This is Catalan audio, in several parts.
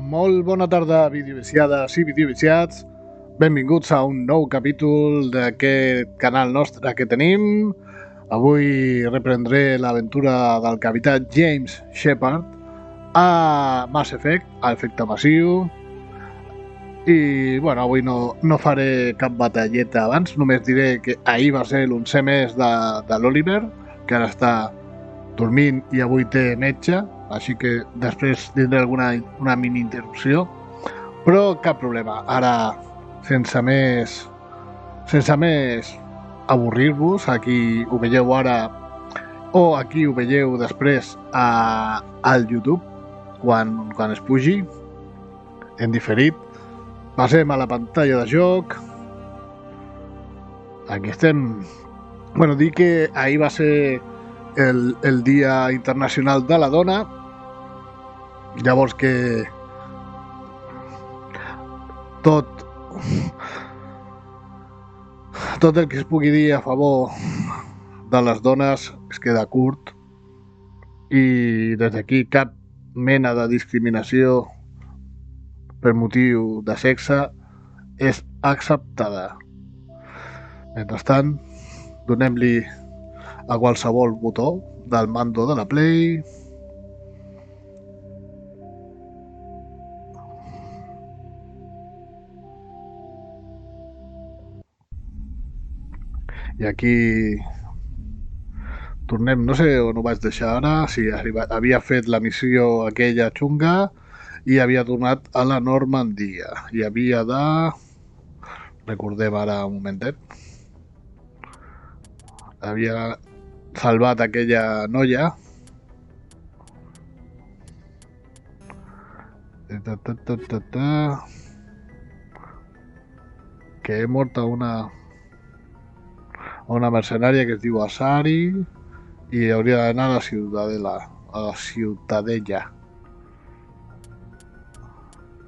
Molt bona tarda, videoviciades i videoviciats. Benvinguts a un nou capítol d'aquest canal nostre que tenim. Avui reprendré l'aventura del capità James Shepard a Mass Effect, a Efecte Massiu. I bueno, avui no faré cap batalleta abans, només diré que ahir va ser l'11è mes de l'Oliver, que ara està dormint i avui té metge, així que després tindré una mini interrupció, però cap problema. Ara, sense més avorrir-vos, aquí ho veieu ara o aquí ho veieu després al YouTube quan es pugi en diferit. Passem a la pantalla de joc. Aquí estem. Bueno, dic que ahir va ser el Dia Internacional de la Dona, llavors que tot el que es pugui dir a favor de les dones es queda curt, i des d'aquí cap mena de discriminació per motiu de sexe és acceptada. Mentrestant, donem-li a qualsevol botó del mando de la Play. I aquí tornem, no sé on ho vaig deixar ara, si havia fet la missió aquella xunga i havia tornat a la Normandia. I havia de... recordem ara un momentet. Havia salvat aquella noia. Que he mort a una mercenària que es diu Asari i hauria d'anar a la Ciutadella.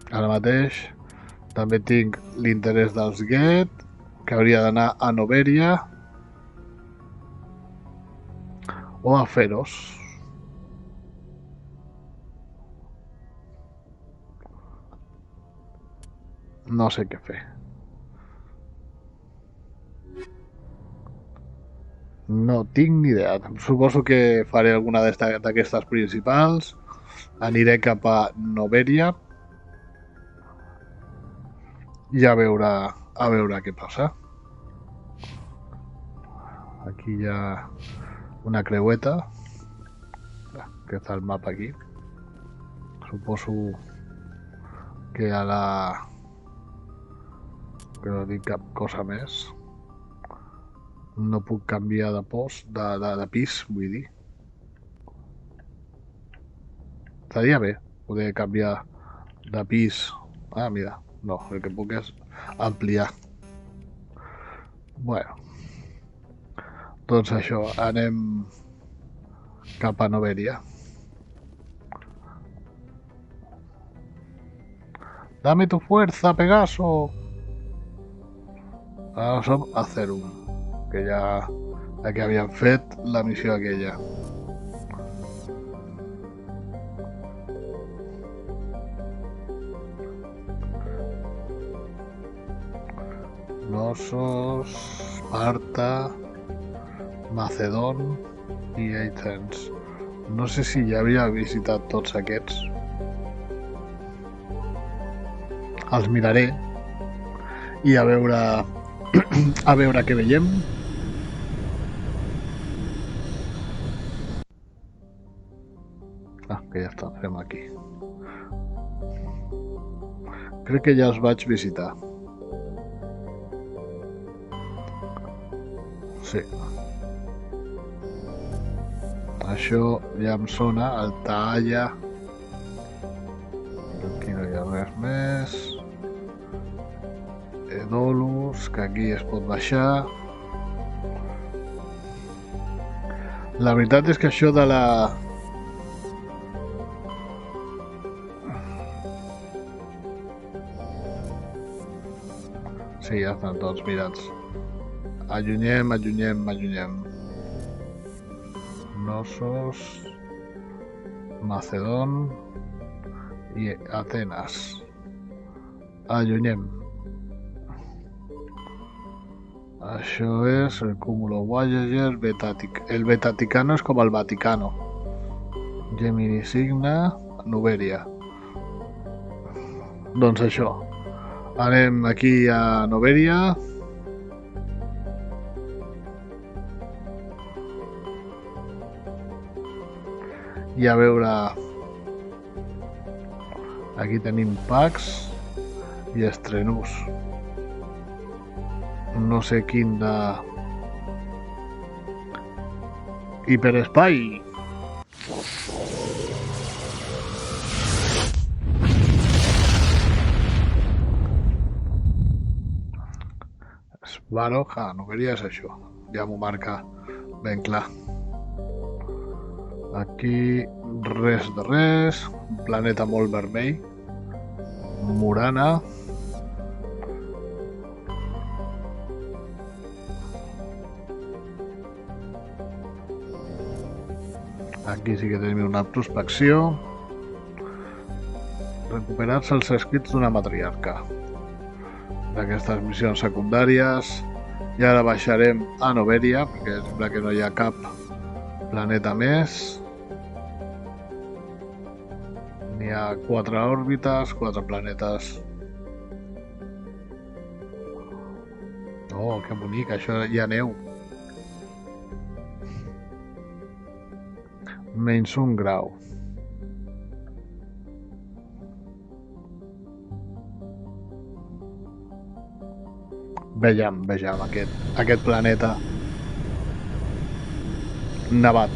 Ara mateix també tinc l'interès dels Get, que hauria d'anar a Noveria o a Feros. No sé què fer. No tinc ni idea. Suposo que faré alguna d'aquestes principals. Aniré cap a Noveria i a veure què passa. Aquí hi ha una creueta, que està el mapa aquí. Suposo que a la... que no dic cap cosa més. No puc canviar de post, de pis, vull dir. Estaria bé poder canviar de pis. Ah, mira, no, el que puc és ampliar. Bueno, doncs això, anem cap a Noveria. Dame tu fuerza, Pegaso. Ara som a Zerum, que ja que havíem fet la missió aquella. Nosos, Esparta, Macedon i Athens. No sé si ja havia visitat tots aquests. Els miraré i a veure què veiem. Que ja està, fem aquí. Crec que ja els vaig visitar. Sí. Això ja em sona, el Taalla. Aquí no hi ha res més. Edolus, que aquí es pot baixar. La veritat és que això de la... Sí, ja estan tots mirats. Allunyem. Nosos, Macedon i Atenes. Allunyem. Això és el cúmulo Voyager el Betaticano és com el Vaticano. Gemini Signa, Noveria. Doncs això. Anem aquí a Noveria. I a veure... Aquí tenim Pax i Estrenús. No sé quin de... Hiperespai. Baroja, no queries això. Ja m'ho marca ben clar. Aquí res de res. Un planeta molt vermell. Murana. Aquí sí que tenim una prospecció. Recuperar-se els escrits d'una matriarca. D'aquestes missions secundàries. I ara baixarem a Noveria, perquè sembla que no hi ha cap planeta més. N'hi ha 4 òrbites, 4 planetes. Oh, que bonic, això hi ha neu. Menys 1 grau. Vejam aquest planeta nevat.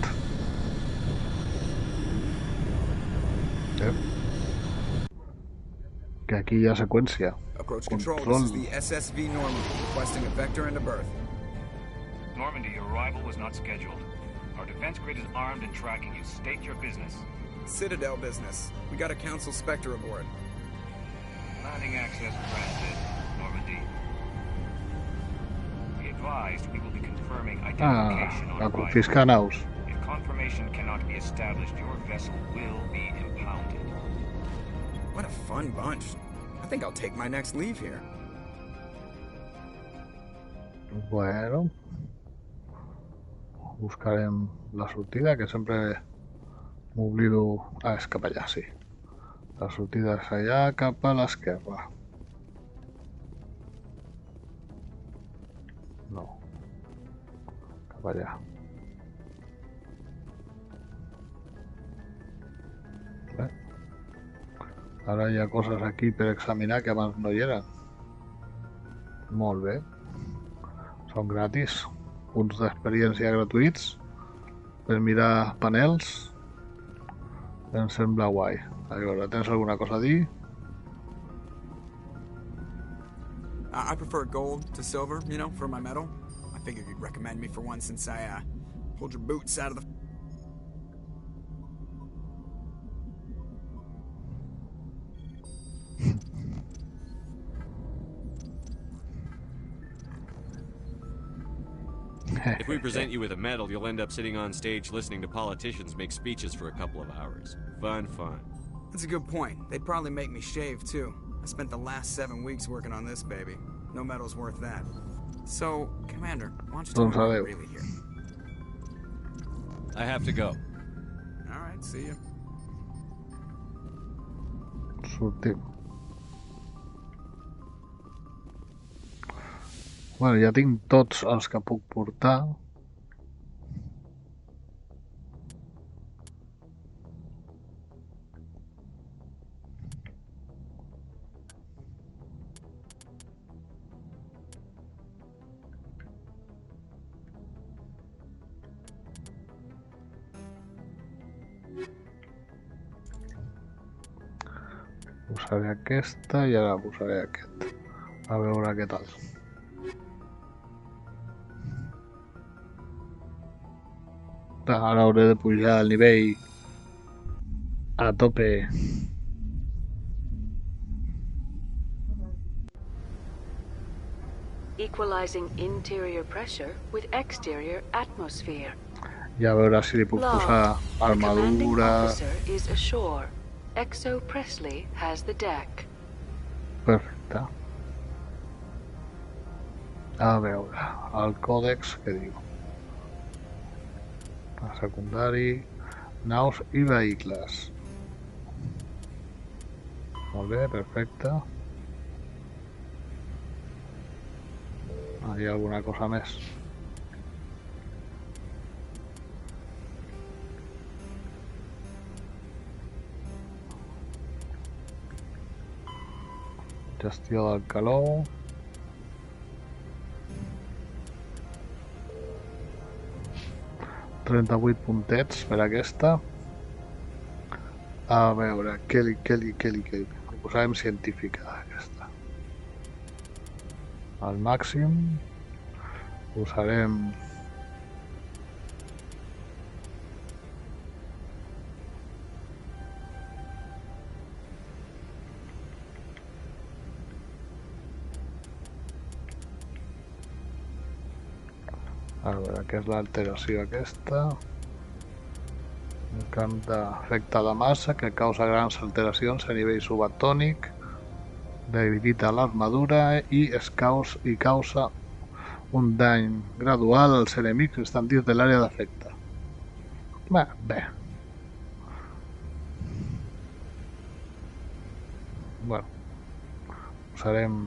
Que aquí hi ha seqüència. Approach control. This is the SSV Normandy, requesting Efecte into berth. Normandy, your arrival was not scheduled. Our defense grid is armed and tracking you. State your business. Citadel business. We got a Council Spectre aboard. Landing access granted, Normandy. Be advised, we will be confirming identification on arrival. Confiscar naus. If confirmation cannot be established, your vessel will be impounded. What a fun bunch. I think I'll take my next leave here. Bueno. Buscarem la sortida, que sempre m'oblido... Ah, és cap allà, sí. La sortida és allà, cap a l'esquerra. No. Cap allà. Bé. Ara hi ha coses aquí per examinar que abans no hi eren. Molt bé. Són gratis. Punts d'experiència gratuïts per mirar panels. Em sembla guai. A veure, tens alguna cosa a dir? I prefer gold to silver, you know, for my medal. I figured you'd recommend me for one since I pulled your boots out of the... If we present you with a medal, you'll end up sitting on stage listening to politicians make speeches for a couple of hours. Fun. That's a good point. They'd probably make me shave, too. I spent the last 7 weeks working on this baby. No medal's worth that. So, Commander, why don't you tell me what you're really here? I have to go. Alright, see ya. Sortim. Bueno, ja tinc tots els que puc portar. Posaré aquesta i ara posaré aquest. A veure què tal. Ara hauré de pujar el nivell a tope. Equalizing interior pressure with exterior atmosphere. I a veure si li puc posar armadura. Is ashore. Exo Presley has the deck. Perfecte. A veure, el còdex, què diu? El secundari, naus i vehicles. Molt bé, perfecte. Hi ha alguna cosa més? Gestió del calor. ...38 puntets per aquesta. A veure, què li... Posarem científica, aquesta. Al màxim. Posarem... A veure, què és l'alteració aquesta? Un camp d'efecte de massa que causa grans alteracions a nivell subatònic, debilita l'armadura i causa un dany gradual als enemics estan dins de l'àrea d'efecte. Bé. Bueno, posarem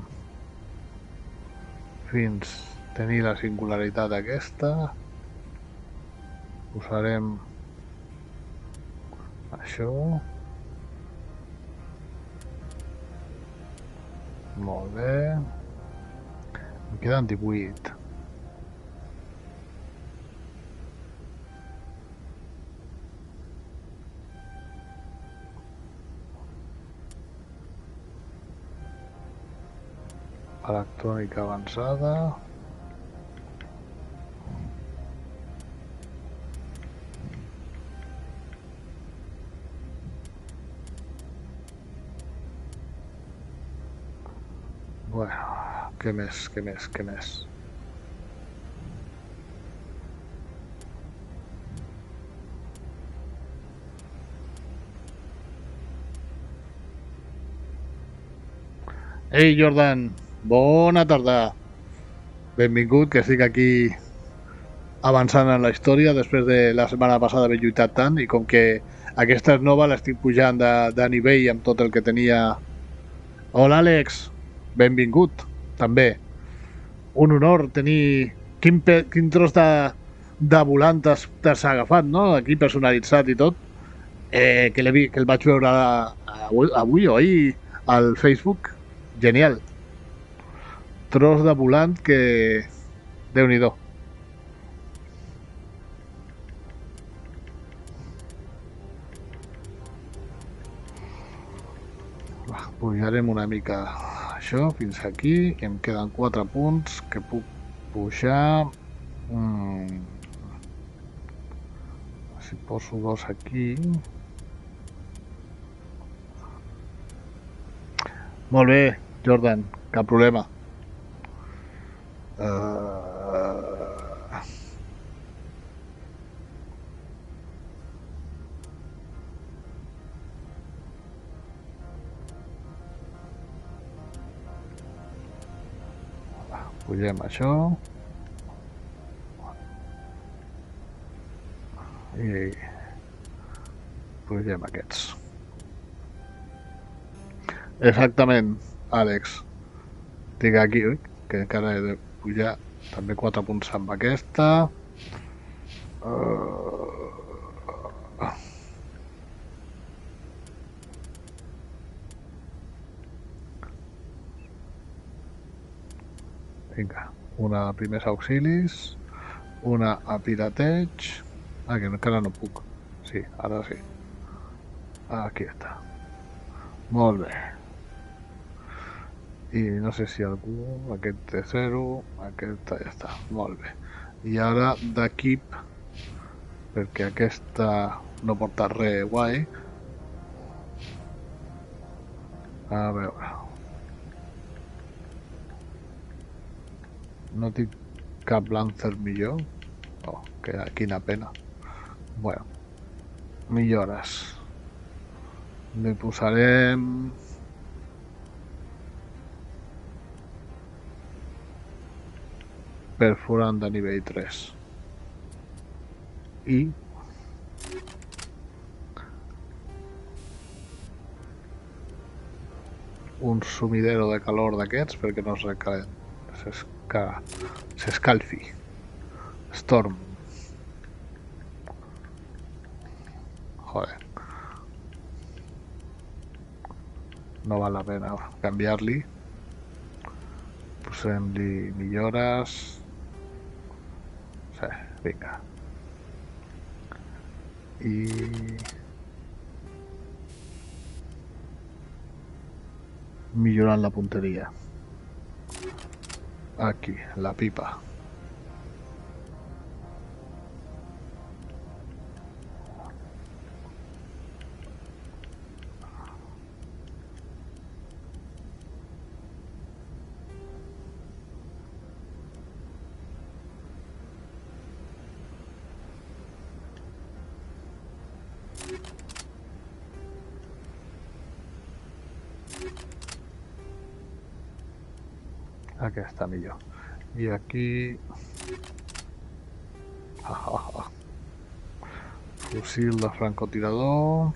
fins tenir la singularitat aquesta. Posarem això. Molt bé. Em queden 18. Electrònica avançada. Bueno, què més? Ei, Jordan, bona tarda. Benvingut, que estic aquí avançant en la història després de la setmana passada haver lluitat tant i com que aquesta és nova l'estic pujant de nivell amb tot el que tenia. Hola, Àlex. Benvingut, també. Un honor tenir... Quin tros de volant t'has agafat, no? Aquí personalitzat i tot. Que el vaig veure avui o ahir al Facebook. Genial. Tros de volant que... Déu-n'hi-do. Pujarem una mica això fins aquí. Em queden 4 punts que puc pujar. Si poso 2 aquí. Molt bé, Jordan, cap problema. Pugem això i pugem aquests. Exactament, Àlex. Tinc aquí, que encara he de pujar també 4 punts amb aquesta. Vinga, una de primers auxilis, una a pirateig. Que encara no puc. Sí, ara sí. Aquí està. Molt bé. I no sé si algú... Aquest té 0, aquesta ja està. Molt bé. I ara d'equip, perquè aquesta no porta res guai. A veure... No tinc cap Lancer millor. Oh, quina pena. Bueno, millores. Li posarem... perforant de nivell 3. I... un sumidero de calor d'aquests perquè no s'escalfi. Storm. Joder. No val la pena canviar-li. Posem-li millores. Sí, vinga. I... millorant la punteria. Aquí, la pipa. Aquesta millor. I aquí... fusil de francotirador.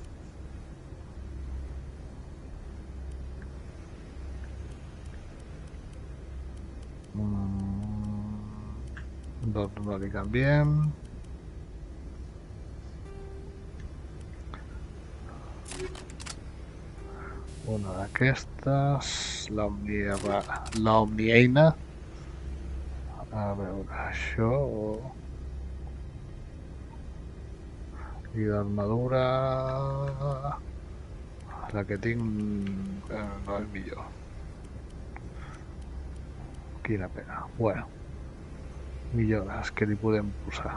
Doncs no li canviem. Una d'aquestes, l'omnieina. A veure, això... I d'armadura... la que tinc no és millor. Quina pena. Bueno, millores que li podem posar.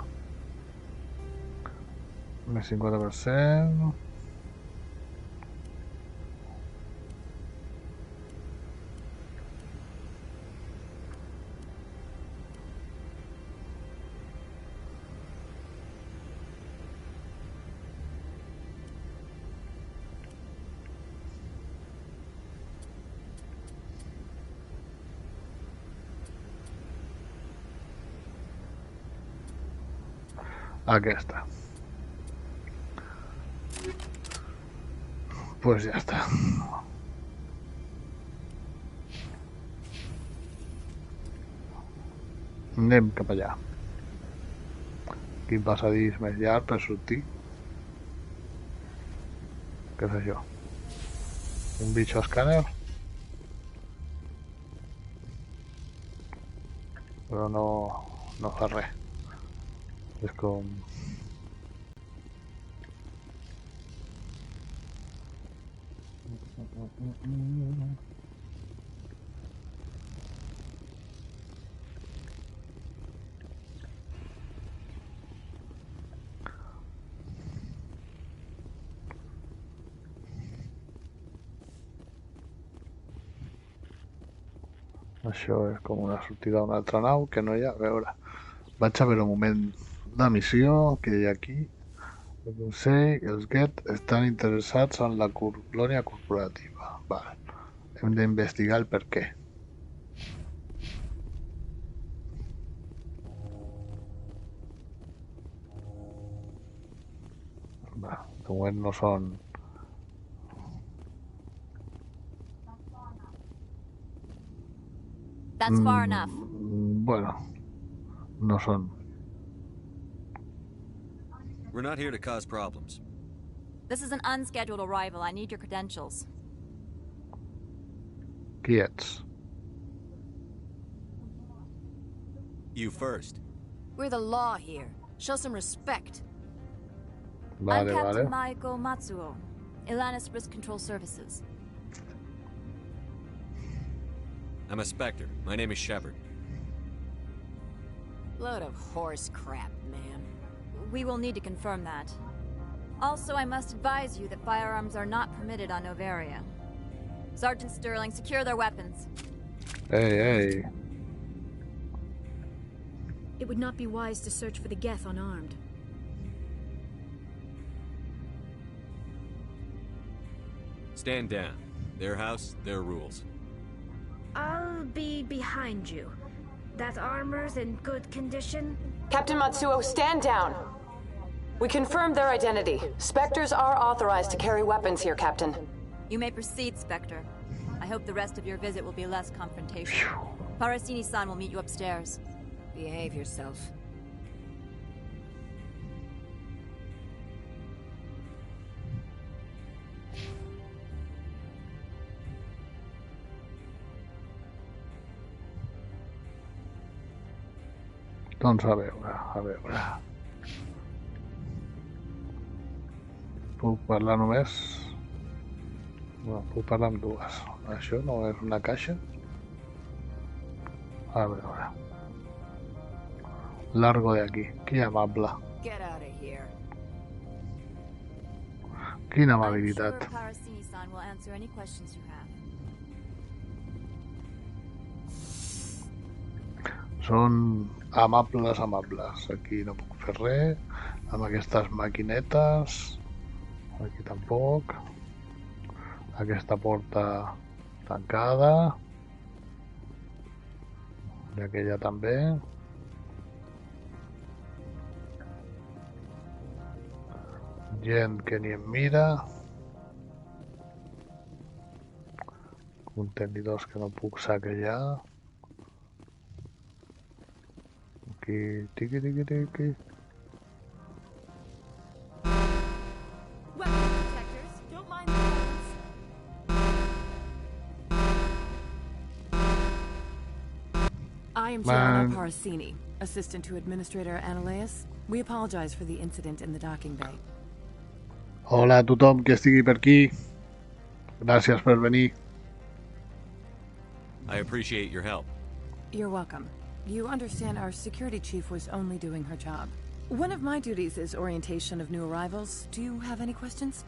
Més 50%... Aquesta. Pues ja està. Anem cap allà. Quin passadís més llarg per sortir. Què és això? Un bitxo escàner? Però no fa res. És com... Això és com una sortida d'una altra nau que no hi ha. A veure, vaig a veure un moment la missió que hi ha aquí. El Consell i els Get estan interessats en la colònia corporativa. Vale. Hem d'investigar el per què. Va, de moment no són... That's far enough. Bueno, no són. We're not here to cause problems. This is an unscheduled arrival. I need your credentials. Qui ets? You first. We're the law here. Show some respect. I'm Vale, Captain vale. Maiko Matsuo, Ilanis Risk Control Services. I'm a Spectre. My name is Shepard. Load of horse crap, ma'am. We will need to confirm that. Also, I must advise you that firearms are not permitted on Novaria. Sergeant Sterling, secure their weapons. Hey. It would not be wise to search for the Geth unarmed. Stand down. Their house, their rules. I'll be behind you. That armor's in good condition? Captain Matsuo, stand down. We confirmed their identity. Spectres are authorized to carry weapons here, Captain. You may proceed, Spectre. I hope the rest of your visit will be less confrontational. Parasini-san will meet you upstairs. Behave yourself. Doncs a veure... Puc parlar només? No, puc parlar amb dues. Això no és una caixa? A veure... Largo de aquí. Que amable. Get out of here. Quina I'm amabilitat. sure Parasini-san will answer any questions you have. Són amables. Aquí no puc fer res. Amb aquestes maquinetes. Aquí tampoc. Aquesta porta tancada. I aquella també. Gent que ni em mira. Contenidors que no puc saquejar. Aquí, tiqui. Weapon protectors, don't mind the weapons. I am Gianna Man. Parasini, assistant to Administrator Ananias. We apologize for the incident in the docking bay. Hola a tothom que estigui per aquí. Gràcies per venir. I appreciate your help. You're welcome. You understand our security chief was only doing her job. One of my duties is orientation of new arrivals. Do you have any questions?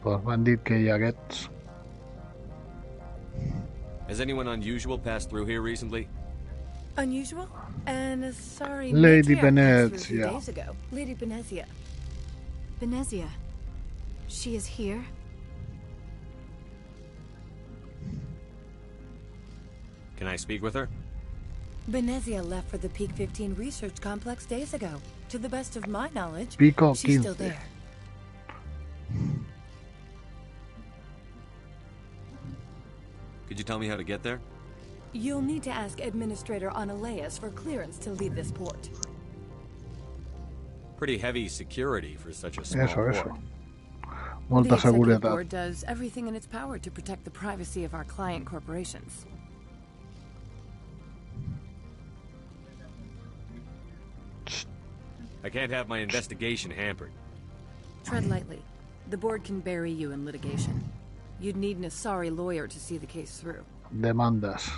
Doncs m'han dit que hi ha aquests. Has anyone unusual passed through here recently? Unusual? And sorry, Lady matriarch passed through a few Venezia. days ago. Lady Venezia. Venezia. She is here? Can I speak with her? Venezia left for the Peak 15 research complex days ago. To the best of my knowledge, Pico she's still 15. there. Could you tell me how to get there? You'll need to ask Administrator Ananias for clearance to leave this port. Pretty heavy security for such a small Eso. port. Molta The executive seguretat. board does everything in its power to protect the privacy of our client corporations. I can't have my investigation hampered. Tread lightly. The board can bury you in litigation. You'd need an Asari lawyer to see the case through. Demandes.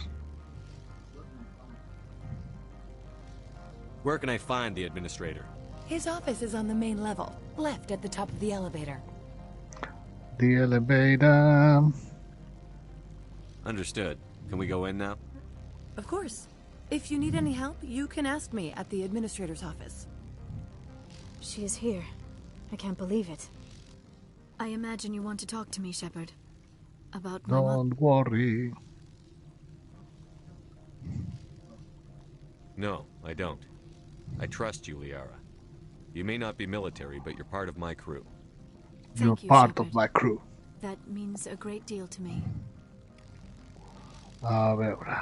Where can I find the administrator? His office is on the main level, left at the top of the elevator. The elevator. Understood. Can we go in now? Of course. If you need any help, you can ask me at the administrator's office. She is here. I can't believe it. I imagine you want to talk to me, Shepard. About my mother. Don't worry. No, I don't. I trust you, Liara. You may not be military, but you're part of my crew. You're Thank you, part Shepard. of my crew. That means a great deal to me. A veure...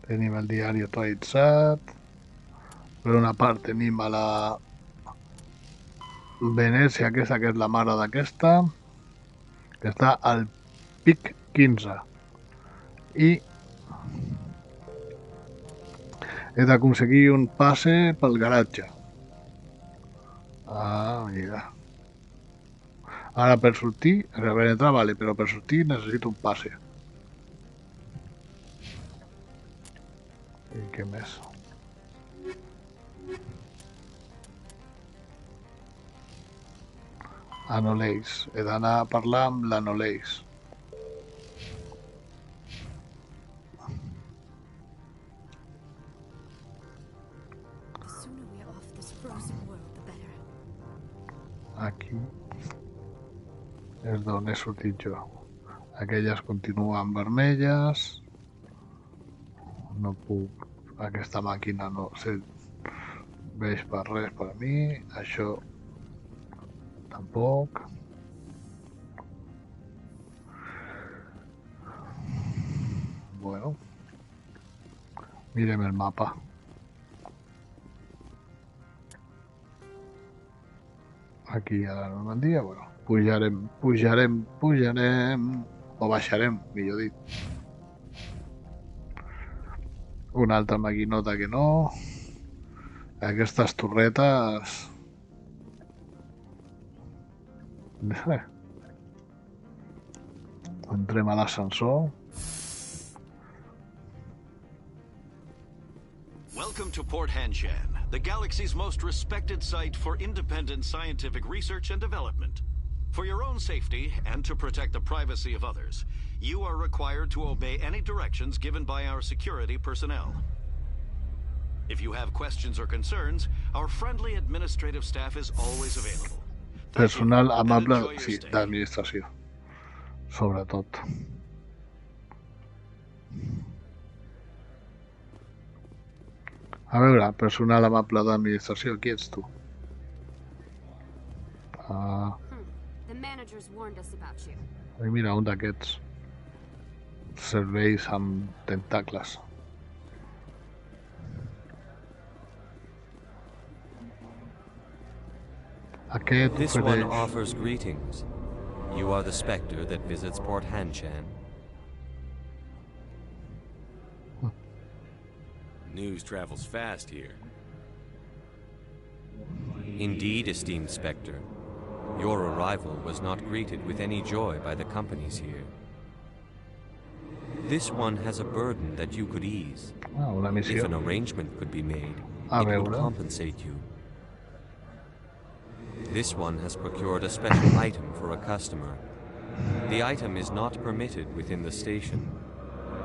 Tenim el diari actualitzat. Per una part tenim a la... Venècia, aquesta que és la mare d'aquesta, que està al pic 15. I he d'aconseguir un passe pel garatge. Ah, mira. Ara per sortir, per entrar vale, però per sortir necessito un passe. I què més? Anoleis. He d'anar a parlar amb l'Anoleis. The sooner we are off this frozen world, the better. Aquí. És d'on he sortit jo. Aquelles continuen vermelles. No puc... Aquesta màquina no serveix per res per a mi. Això tampoc. Bueno. Mirem el mapa. Aquí a la Normandia, bueno, pujarem o baixarem, millor dit. Una altra maquinota que no. Aquestes torretes... Entrem a l'ascensor. Welcome to Port Hanshan, the galaxy's most respected site for independent scientific research and development. For your own safety and to protect the privacy of others, you are required to obey any directions given by our security personnel. If you have questions or concerns, our friendly administrative staff is always available. Personal amable, sí, d'administració, sobretot. A veure, personal amable d'administració, qui ets tu? The managers warned us about you. Ai, mira, un d'aquests serveis amb tentacles. Aquest This one ofereix... offers greetings. You are the Spectre that visits Port Hanshan. News travels fast here. Indeed, esteemed Spectre. Your arrival was not greeted with any joy by the companies here. This one has a burden that you could ease. Una missió. If an arrangement could be made, A it would veure. compensate you. This one has procured a special item for a customer. The item is not permitted within the station,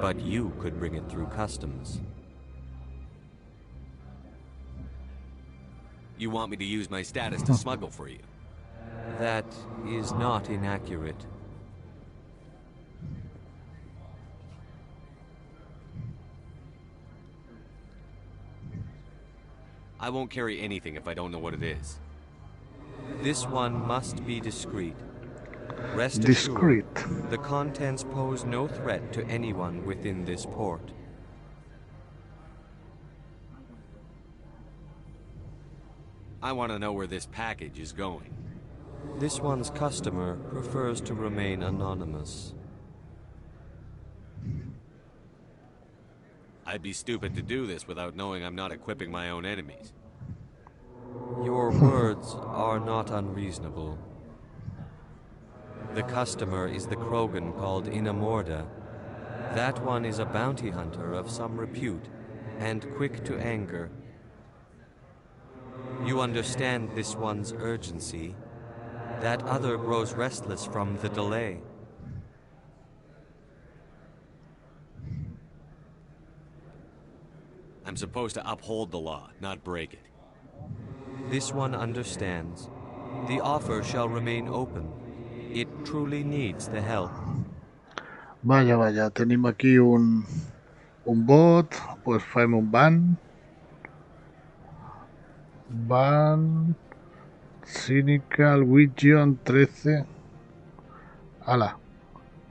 but you could bring it through customs. You want me to use my status to smuggle for you? That is not inaccurate. I won't carry anything if I don't know what it is. This one must be discreet. Rest Discreet. assured, the contents pose no threat to anyone within this port. I want to know where this package is going. This one's customer prefers to remain anonymous. I'd be stupid to do this without knowing I'm not equipping my own enemies. Your words are not unreasonable. The customer is the Krogan called Inamorda. That one is a bounty hunter of some repute, and quick to anger. You understand this one's urgency. That other grows restless from the delay. I'm supposed to uphold the law, not break it. This one understands. The offer shall remain open. It truly needs the help. Vaya, tenim aquí un bot, pues fem un ban. Ban... Cynical Wigion 13. Hala.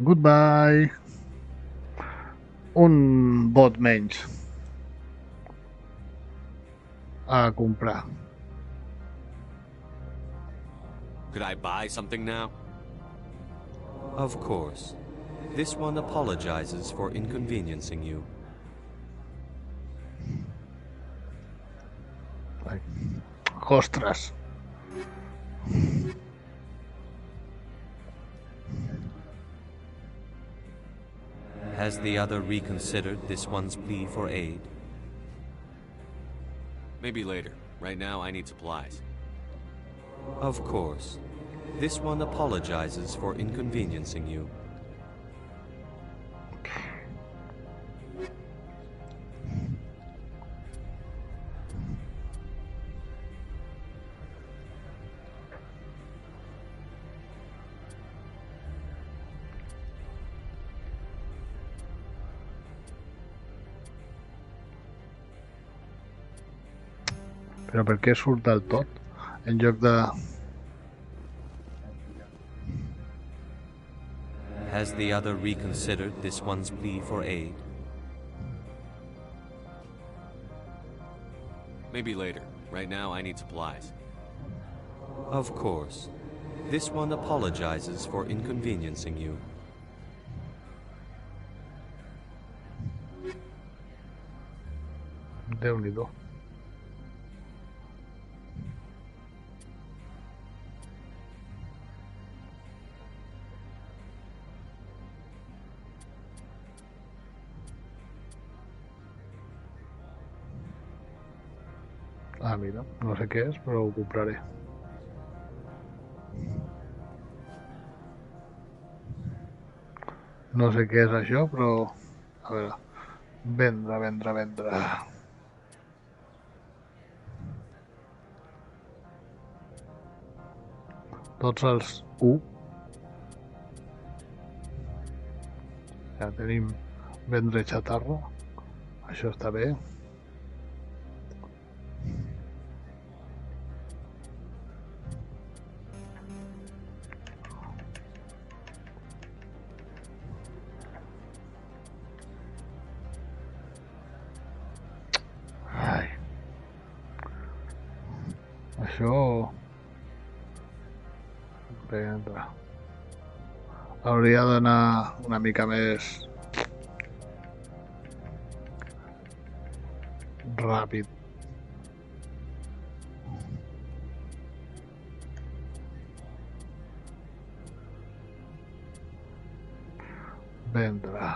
Goodbye. Un bot menys. A comprar. Could I buy something now? Of course. This one apologizes for inconveniencing you. Ai. Ostres. Has the other reconsidered this one's plea for aid? Maybe later. Right now, I need supplies. Of course. This one apologizes for inconveniencing you. Però per què surt del tot? En lloc de... Has the other reconsidered this one's plea for aid? Maybe later. Right now, I need supplies. Of course. This one apologizes for inconveniencing you. Déu-n'hi-do. Ah, mira, no sé què és, però ho compraré. No sé què és això, però... A veure... Vendre, vendre, vendre... Tots els 1. Ja tenim vendre xatarra. Això està bé. Ai. Això... Vendre. Hauria d'anar una mica més... ràpid. Vendre.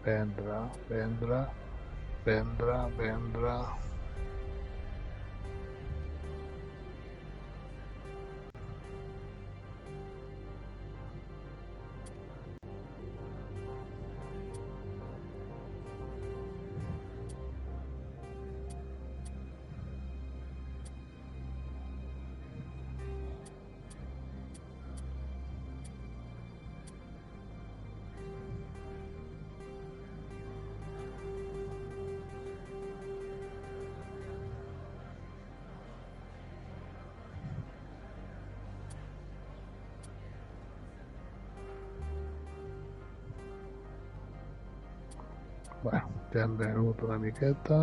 Vendre, vendre, vendre, vendre... Bueno, ja hem venut una miqueta.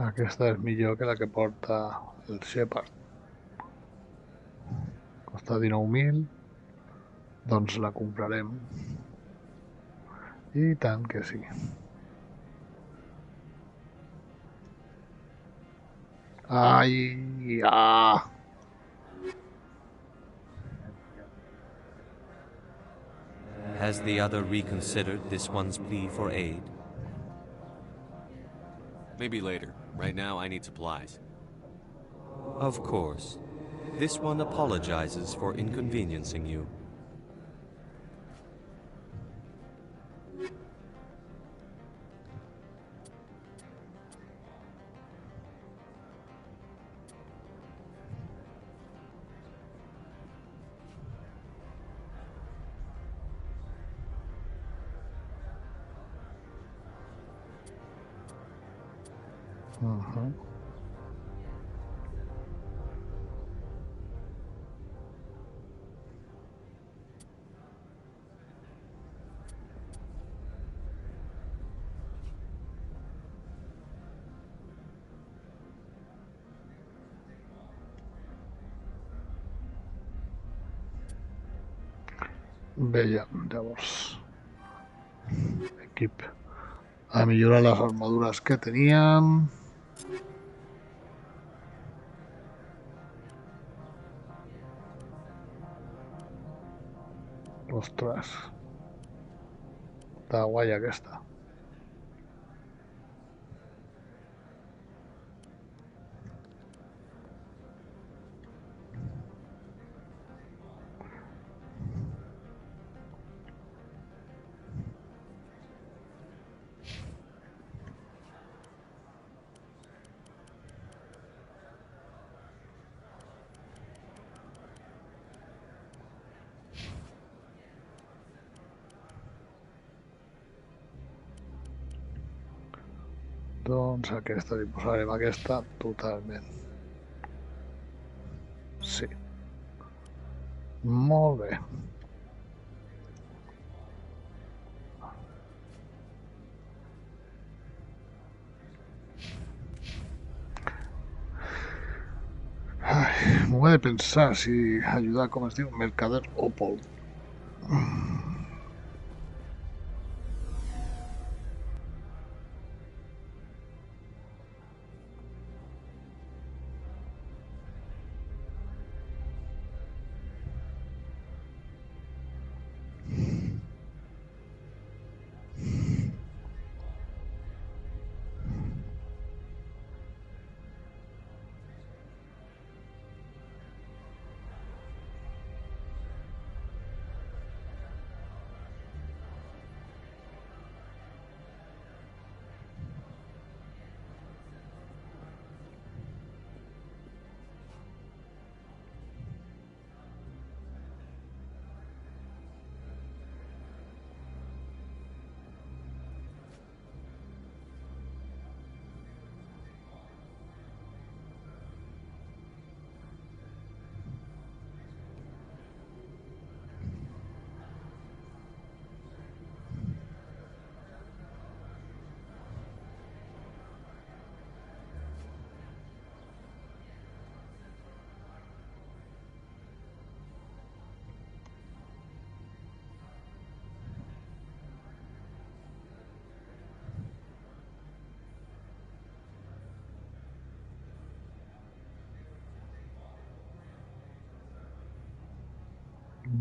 Aquesta és millor que la que porta el Shepard. Costa 19.000. Doncs la comprarem. I tant que sí. Ai, ah! Has the other reconsidered this one's plea for aid? Maybe later. Right now, I need supplies. Of course. This one apologizes for inconveniencing you. Veia, llavors... Equip. A millorar les armadures que teníem. Ostres. Està guai aquesta. Doncs aquesta li posarem aquesta totalment. Sí. Molt bé. M'ho he de pensar si ajudar, com es diu, mercader o Paul.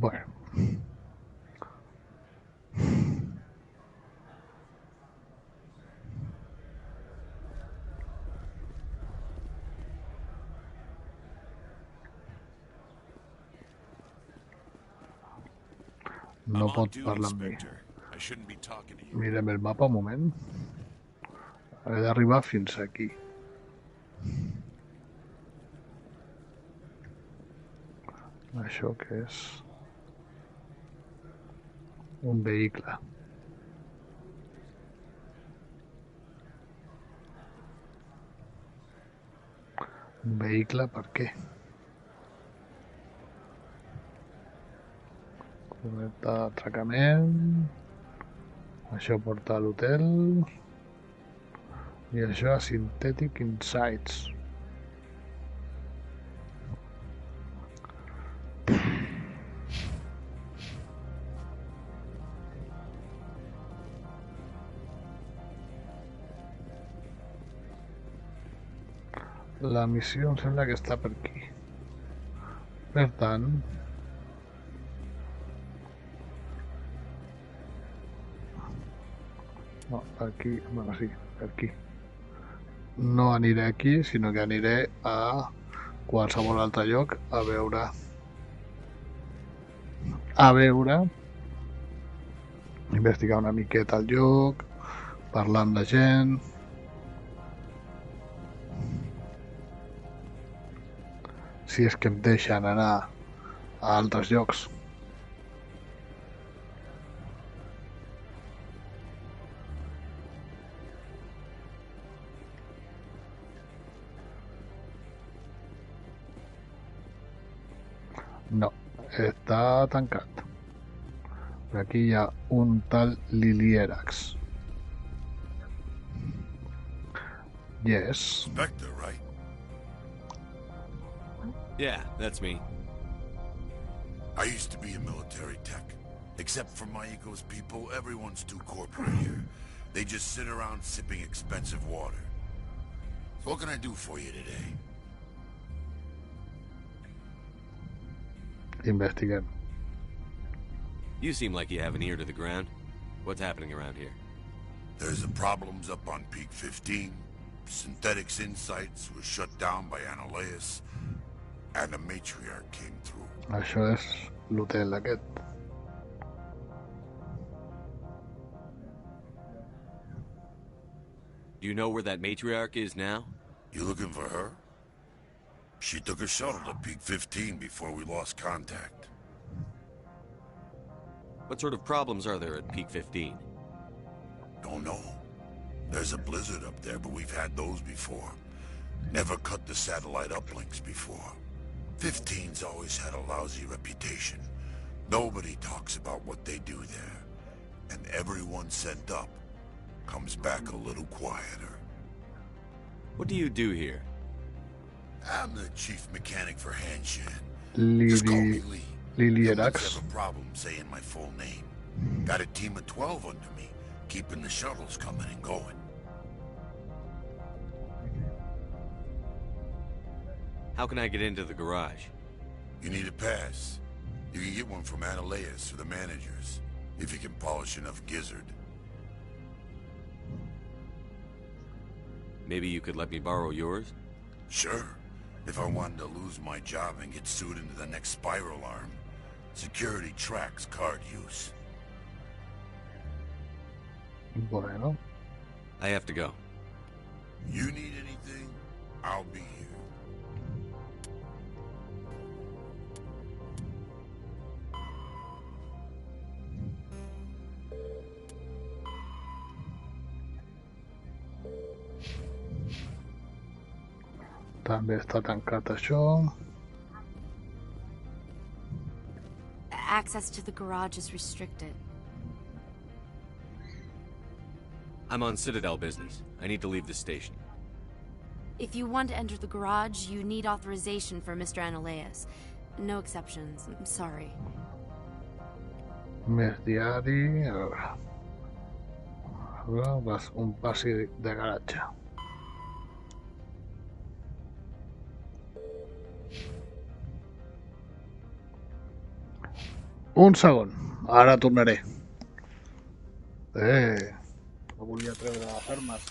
Bueno. No pot parlar amb mi. Mirem el mapa un moment. He d'arribar fins aquí. Això què és? Un vehicle. Un vehicle per què? Correcte d'atracament. Això porta a l'hotel. I això a Synthetic Insights. La missió em sembla que està per aquí. Per tant, no, per aquí, bueno, sí, per aquí. No aniré aquí, sinó que aniré a qualsevol altre lloc a veure, investigar una miqueta el lloc, parlar amb la gent. Si és que em deixen anar a altres llocs. No, està tancat. Per aquí hi ha un tal Lilierax. Yes. Efecte, right? Yeah, that's me. I used to be a military tech. Except for my ego's people, everyone's too corporate here. They just sit around sipping expensive water. So what can I do for you today? Investiguem. You seem like you have an ear to the ground. What's happening around here? There's the problems up on Peak 15. Synthetics Insights was shut down by Anoleus. And the matriarch came through. Això és l'hotel aquest. Do you know where that matriarch is now? You looking for her? She took a shuttle to Peak 15 before we lost contact. What sort of problems are there at Peak 15? Don't know. There's a blizzard up there, but we've had those before. Never cut the satellite uplinks before. 15's always had a lousy reputation. Nobody talks about what they do there. And everyone sent up comes back a little quieter. What do you do here? I'm the chief mechanic for Hanshan. Just call me Lee. Lilierax. Have a problem saying my full name. Got a team of 12 under me, keeping the shuttles coming and going. How can I get into the garage? You need a pass. You can get one from Analeas or the managers, if you can polish enough gizzard. Maybe you could let me borrow yours? Sure. If I wanted to lose my job and get sued into the next spiral arm. Security tracks card use. Bueno. I have to go. You need anything, I'll be here. També està tancat això. Access to the garage is restricted. I'm on Citadel business. I need to leave the station. If you want to enter the garage, you need authorization for Mr. Analeas. No exceptions. I'm sorry. Més diari... un passi de garatge. Un segon, ara tornaré. No volia treure les armes.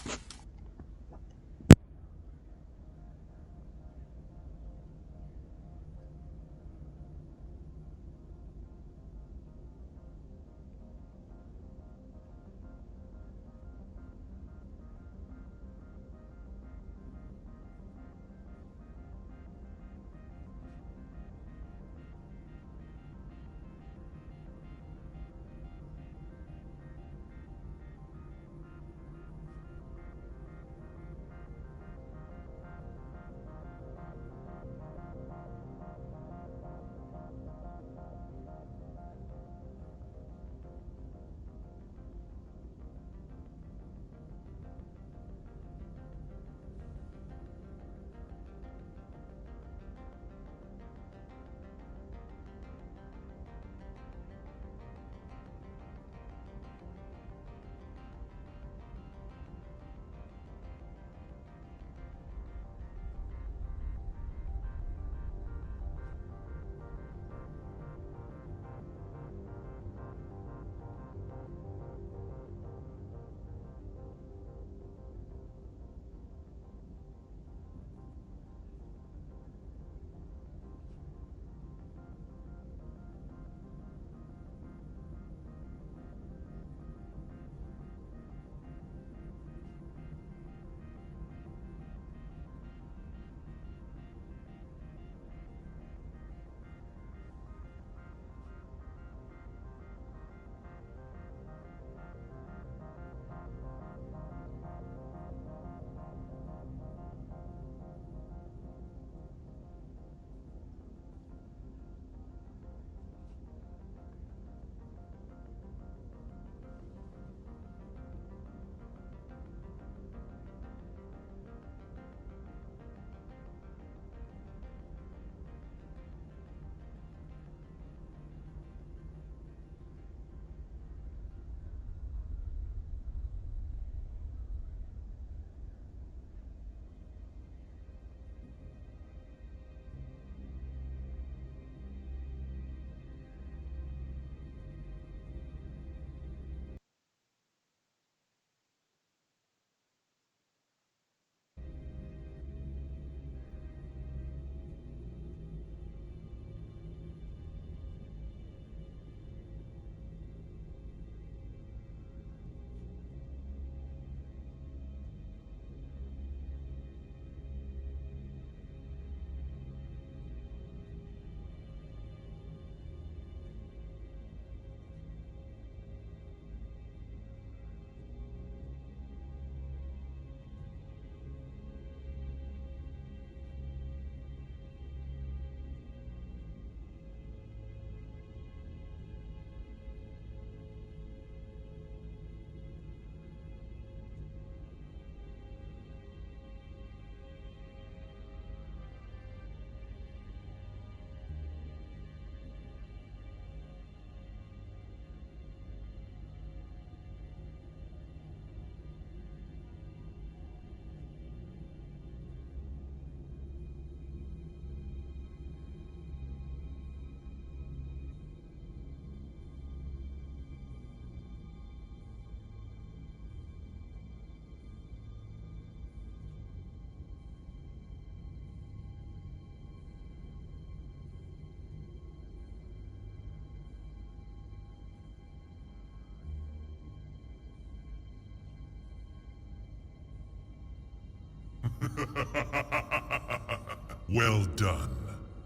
Well done.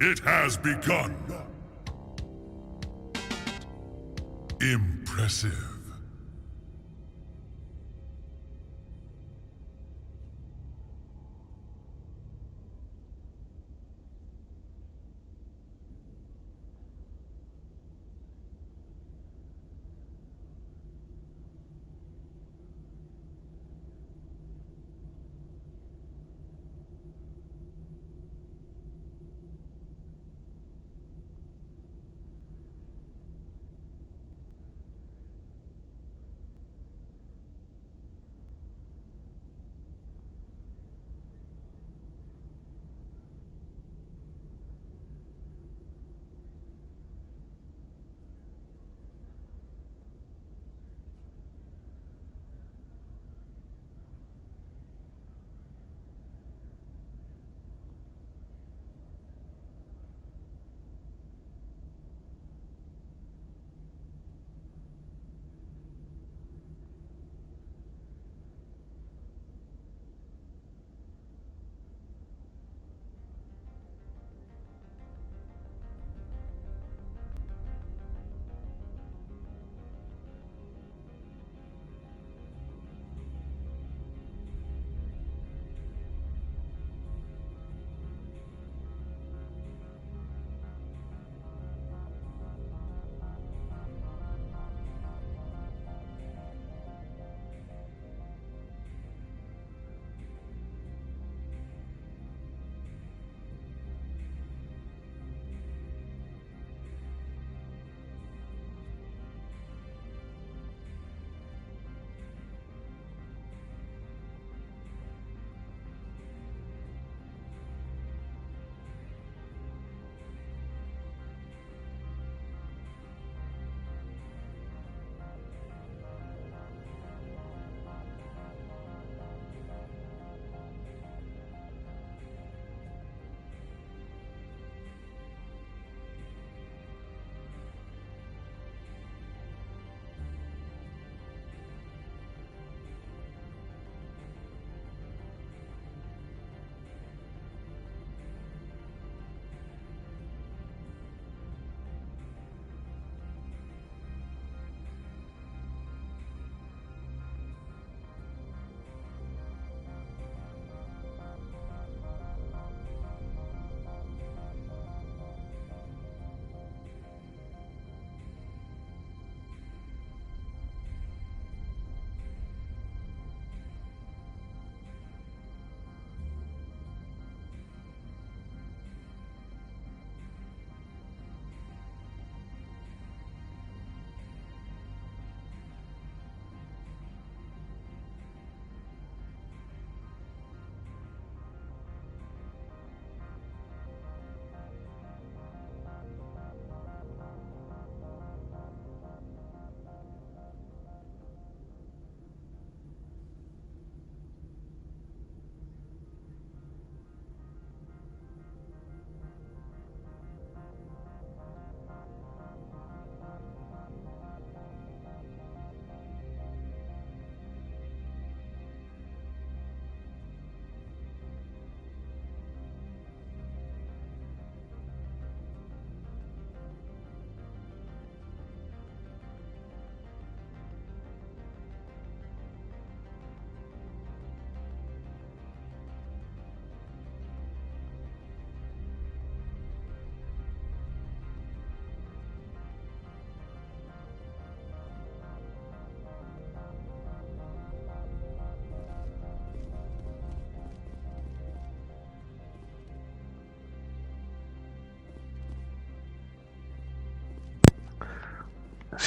It has begun. Impressive.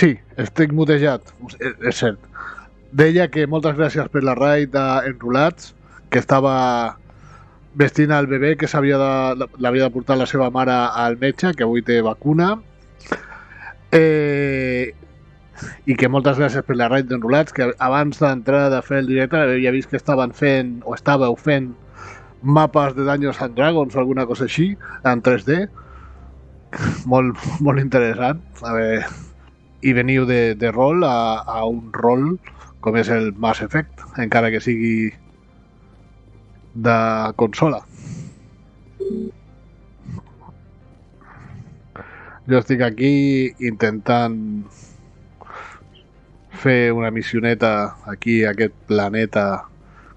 Sí, estic mutejat, és cert. Deia que moltes gràcies per la raid d'Enrolats, que estava vestint al bebè que l'havia de portar la seva mare al metge, que avui té vacuna. I que moltes gràcies per la raid d'Enrolats, que abans d'entrar de fer el directe havia vist que estàveu fent mapes de Dungeons and Dragons o alguna cosa així, en 3D. Molt interessant. A veure, i veniu de rol a un rol com és el Mass Effect, encara que sigui de consola. Jo estic aquí intentant fer una missioneta aquí a aquest planeta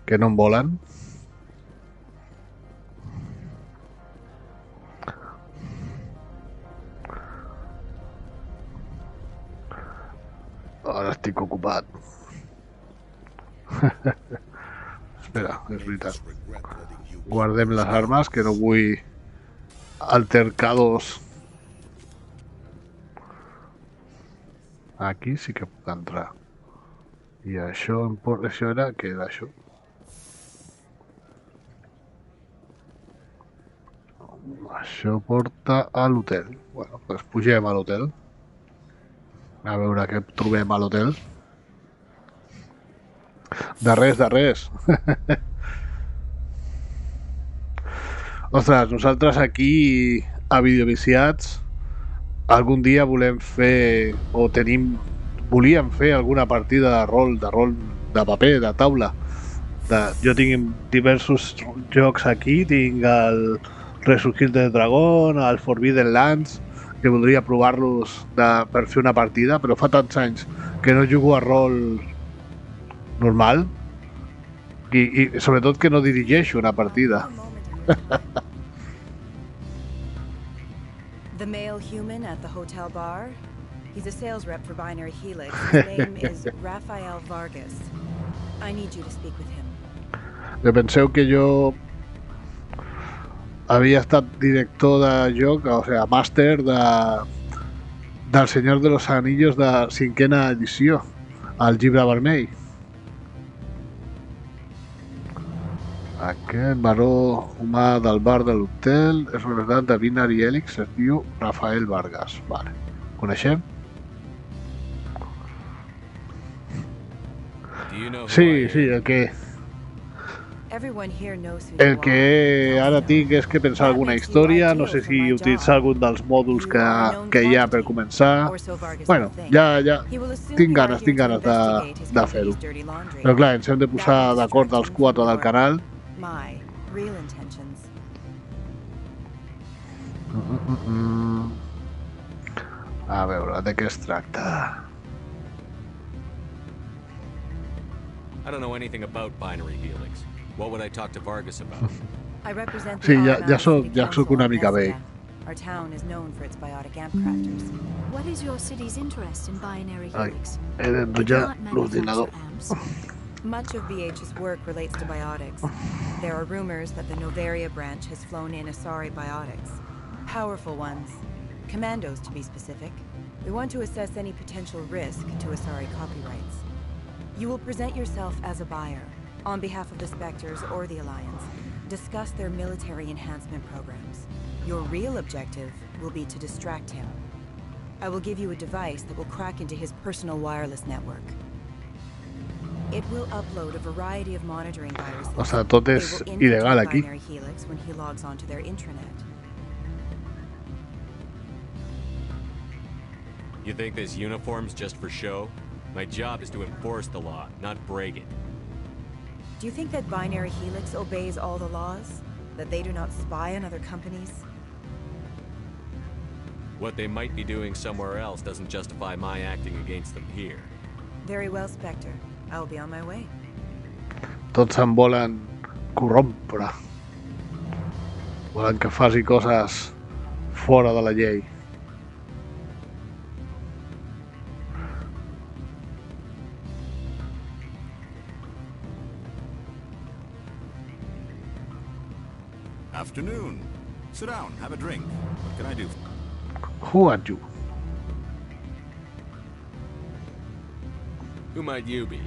que no em volen. Ara estic ocupat. Espera, és veritat. Guardem les armes, que no vull altercados. Aquí sí que puc entrar. I això era... Què era això? Això porta a l'hotel. Bueno, doncs pugem a l'hotel. A veure què trobem a l'hotel. De res. Ostres, nosaltres aquí a Videoviciats algun dia volem fer o volíem fer alguna partida de rol de paper, de taula. Jo tinc diversos jocs aquí, tinc el Resurgir del Dragón, el Forbidden Lands, que voldria provar-los per fer una partida, però fa tants anys que no jugo a rol normal i sobretot que no dirigeixo una partida. The male human at the hotel bar? He's a sales rep for Binary Helix. His name is Rafael Vargas. I need you to speak with him. Penseu que jo havia estat director de joc, o sigui, màster del Senyor de los Anillos de 5ª edició, al llibre vermell. Aquest baró humà del bar de l'hotel és representant de Binary Helix, es diu Rafael Vargas. Vale. Coneixem? Sí, el que ara tinc és que pensar alguna història, no sé si utilitzar algun dels mòduls que hi ha per començar. Bueno, ja tinc ganes de fer-ho. Però clar, ens hem de posar d'acord els 4 del canal. A veure, de què es tracta? I don't know anything about Binary Helix. What would I talk to Vargas about? Sí, ja soc una mica vell. Our town is known for its biotic amp crafters. What is your city's interest in Binary Helix? He d'enrotllar l'ordinador. Much of BH's work relates to biotics. There are rumors that the Novaria branch has flown in Asari biotics. Powerful ones. Commandos, to be specific. We want to assess any potential risk to Asari copyrights. You will present yourself as a buyer, on behalf of the Spectres or the Alliance. Discuss their military enhancement programs. Your real objective will be to distract him. I will give you a device that will crack into his personal wireless network. It will upload a variety of monitoring viruses. O sea, tot és il·legal aquí. Binary Helix when he logs onto their intranet. You think this uniform's just for show? My job is to enforce the law, not break it. Do you think that Binary Helix obeys all the laws? That they do not spy on other companies? What they might be doing somewhere else doesn't justify my acting against them here. Very well, Spectre. I will be on my way. Tots em volen corrompre. Volen que faci coses fora de la llei. Afternoon. Sit down, have a drink. What can I do? Who are you? Who might you be?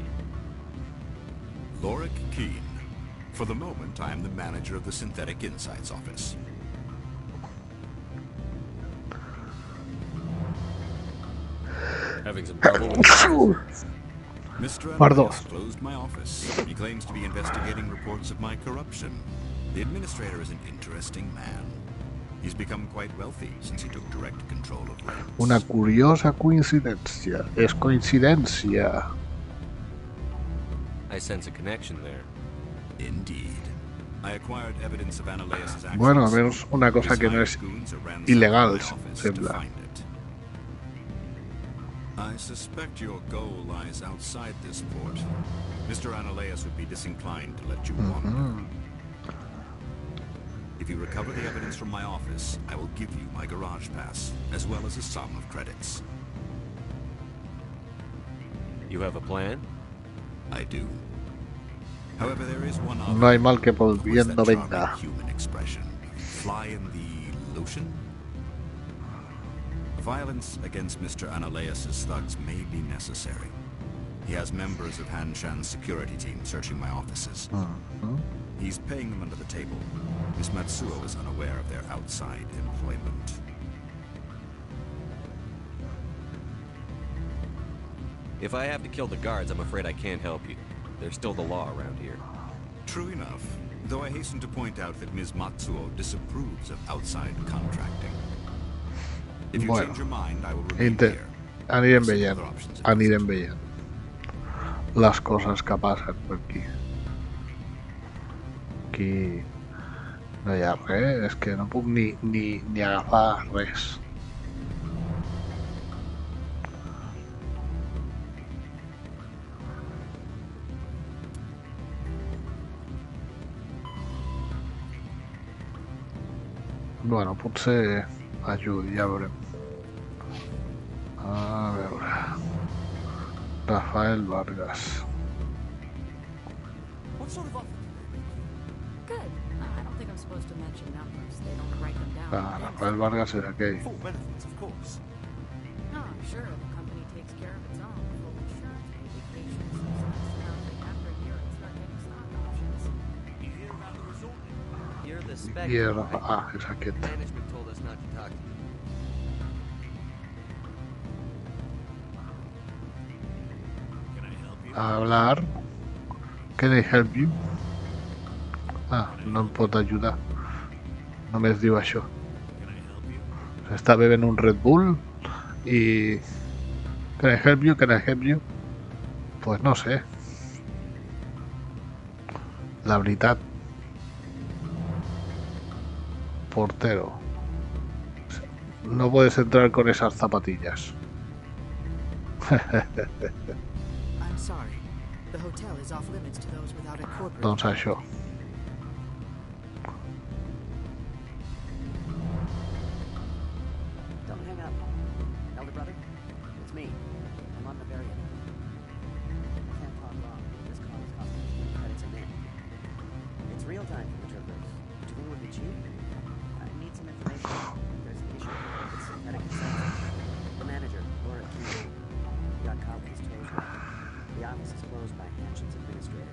Lorik Keene. For the moment, I am the manager of the Synthetic Insights office. Having some trouble with Mr. Andreas closed my office. He claims to be investigating reports of my corruption. The administrator is an interesting man. He's become quite wealthy since he took direct control of rents. Una curiosa coincidència. És coincidència. I sense a connection there. Indeed. I acquired evidence of Analeas' actions. Bueno, almenys una cosa que no és il·legal, sembla. I suspect your goal lies outside this port. Mr. Analeas would be disinclined to let you wander. If you recover the evidence from my office, I will give you my garage pass, as well as a sum of credits. You have a plan? I do. However, there is one other. No hay mal que por bien no venga. Human expression. Fly in the lotion? Violence against Mr. Analeas' thugs may be necessary. He has members of Han Shan's security team searching my offices. He's paying them under the table. Miss Matsuo is unaware of their outside employment. If I have to kill the guards, I'm afraid I can't help you. There's still the law around here. True enough, though I hasten to point out that Ms. Matsuo disapproves of outside contracting. If you change your mind, I will remain here. Anirem veient les coses que passen per aquí. Aquí no hi ha res, és que no puc ni agafar res. Bueno, potser ajudi, ja veurem. A veure... Rafael Vargas. What sort of offer? Good. I don't think I'm supposed to mention numbers. They don't write them down. Rafael Vargas és aquell. Full benefits, of course. No, I'm sure the company takes care of its own. Full insurance, paid vacations, subsidized housing. After a year, it start getting stock options. You hear about the resort? You're the spec. És aquest. Management told us not to talk to you. Hablar. Can I help you? Ah, no em pot ajudar. Només diu això. Està bevent un Red Bull i... Can I help you? Can I help you? Pues no sé. La veritat. Portero. No puedes entrar con esas zapatillas. I'm sorry. The hotel is off limits to those without a corporate. Doncs això. Don't hang up. Elder brother, it's me. I'm on the very end. I can't talk long. This call is costing me 20 credits a minute. It's real time for the troopers. Do you think it would be cheap? I need some information. There's an issue with synthetic consensus. The manager, Laura Key, got caught with his toes wrapped. The office is closed by Hanshin's administrator.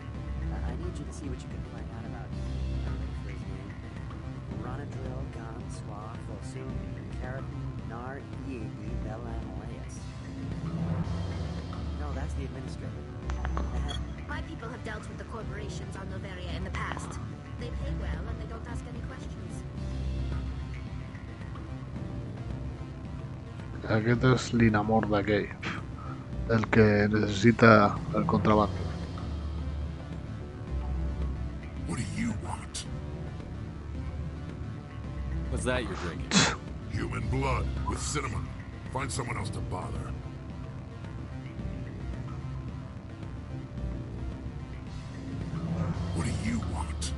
I need you to see what you can find out about. Are you ready for his name? Ronadril, Gon, Swa, Fosum, Karatin, Nar, Iedi, Belan, Elias. No, that's the administrator. My people have dealt with the corporations on Noveria in the past. They pay well and they don't ask any questions. Aquest és l'inamor d'aquell. El que necessita el contrabando. What do you want? What's that you're drinking? Human blood with cinnamon. Find someone else to bother. What do you want?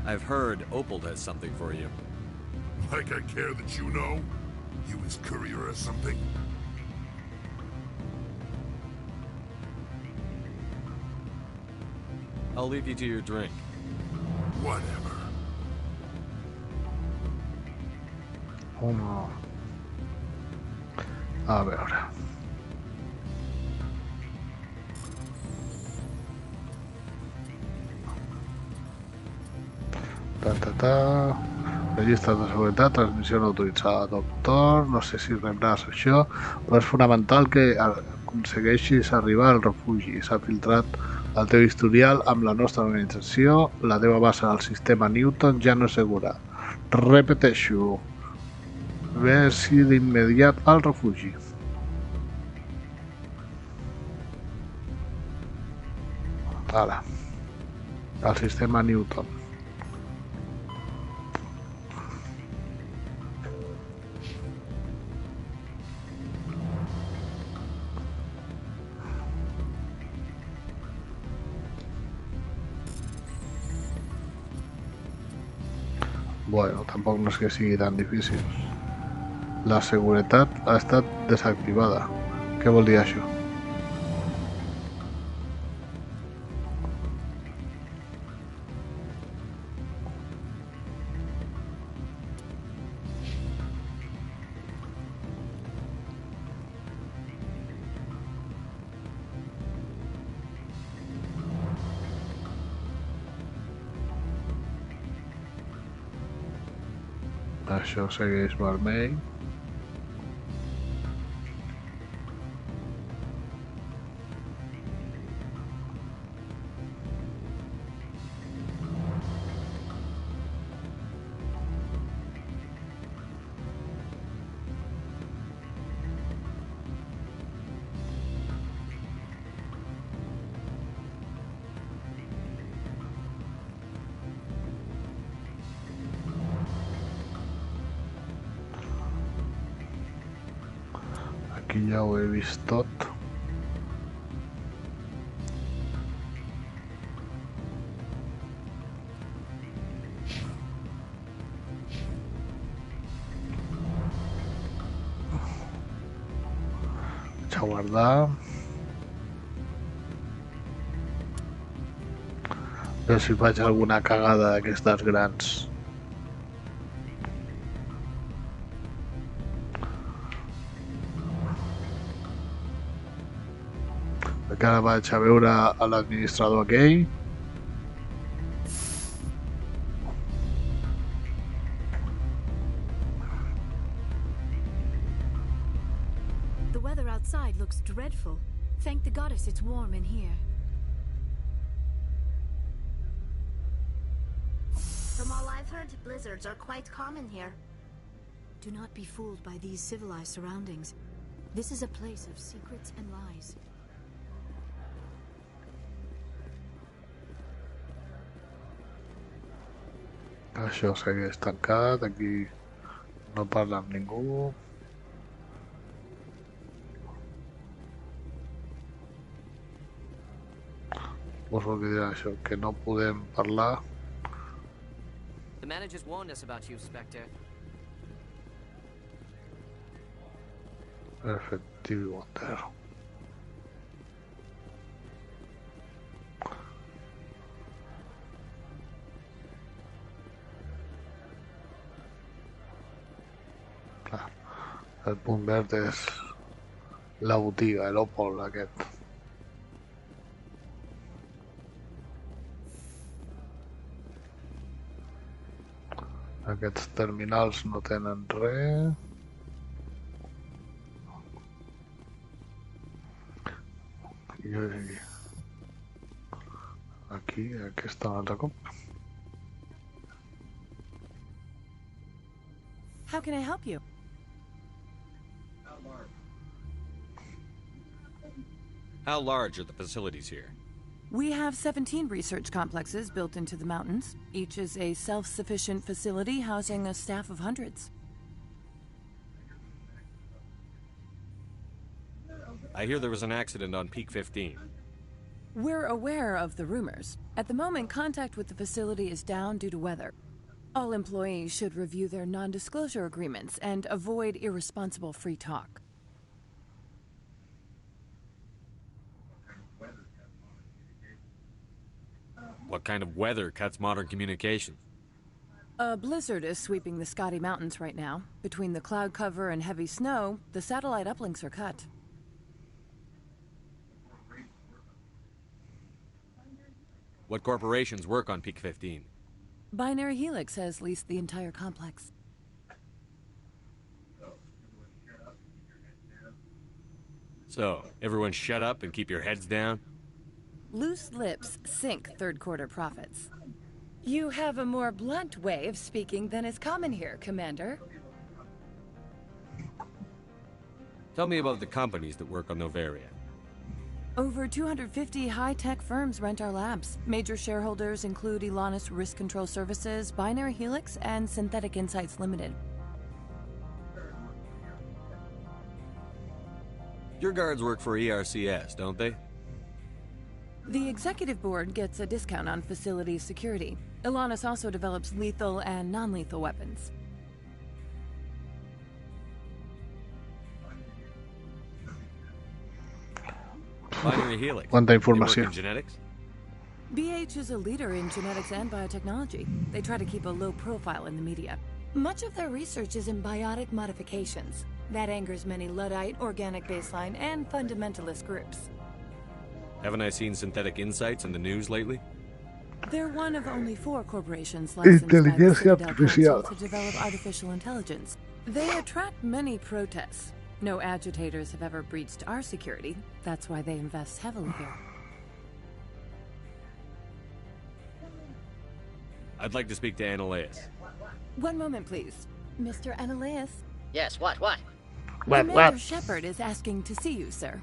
I've heard Opal has something for you. Like I care that you know? You his courier or something? I'll leave you to your drink. Whatever. Home. A veure. Registres de seguretat, transmissió no autoritzada, doctor, no sé si rebràs això, però és fonamental que aconsegueixis arribar al refugi. S'ha filtrat el teu historial amb la nostra organització, la teva base del sistema Newton ja no és segura. Repeteixo, ves-hi d'immediat al refugi. Ara. al sistema Newton. Bueno, tampoc no és que sigui tan difícil. La seguretat ha estat desactivada. Què vol dir això? Això segueix vermell. Aquí ja ho he vist tot. Vaig a guardar. A veure si faig alguna cagada d'aquestes grans. Encara vaig a veure a l'administrador aquell. The weather outside looks dreadful. Thank the goddess it's warm in here. From all I've heard, blizzards are quite common here. Do not be fooled by these civilized surroundings. This is a place of secrets and lies. Això segueix tancat, aquí no parla amb ningú. Us vol dir això, que no podem parlar. The managers warned us about you, Spectre. Efecte, Wonder. Clar, el punt verd és la botiga, l'Opol aquest. Aquests terminals no tenen res. Aquí, aquesta un altre cop. How can I help you? How large are the facilities here? We have 17 research complexes built into the mountains. Each is a self-sufficient facility housing a staff of hundreds. I hear there was an accident on Peak 15. We're aware of the rumors. At the moment, contact with the facility is down due to weather. All employees should review their non-disclosure agreements and avoid irresponsible free talk. What kind of weather cuts modern communication? A blizzard is sweeping the Scotty Mountains right now. Between the cloud cover and heavy snow, the satellite uplinks are cut. What corporations work on Peak 15? Binary Helix has leased the entire complex. So, everyone shut up and keep your heads down? Loose lips sink third-quarter profits. You have a more blunt way of speaking than is common here, Commander. Tell me about the companies that work on Noveria. Over 250 high-tech firms rent our labs. Major shareholders include Elanus Risk Control Services, Binary Helix, and Synthetic Insights Limited. Your guards work for ERCS, don't they? The executive board gets a discount on facility security. Elanus also develops lethal and non-lethal weapons. Binary Helix. Quanta They work informació. in genetics? BH is a leader in genetics and biotechnology. They try to keep a low profile in the media. Much of their research is in biotic modifications. That angers many Luddite, organic baseline, and fundamentalist groups. Haven't I seen Synthetic Insights in the news lately? They're one of only 4 corporations licensed by the Inteligencia Citadel Council artificial. to develop artificial intelligence. They attract many protests. No agitators have ever breached our security. That's why they invest heavily here. I'd like to speak to Annaleas. One moment, please. Mr. Annaleas. Yes, what? Commander Shepard is asking to see you, sir.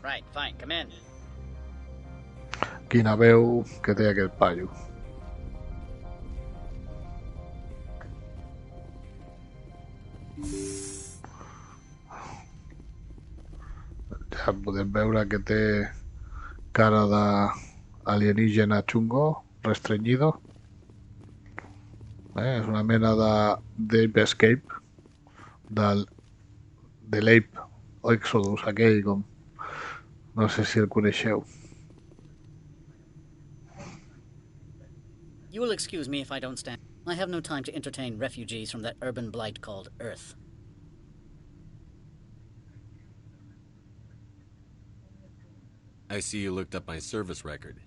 Right, fine, come in. Quina veu que té aquest paio. Ja podem veure que té cara d'alienígena xungo, restreñido. És una mena d'Ape Escape de l'Ape Exodus aquell, com no sé si el coneixeu. You will excuse me if I don't stand. I have no time to entertain refugees from that urban blight called Earth. I see you looked up my service record.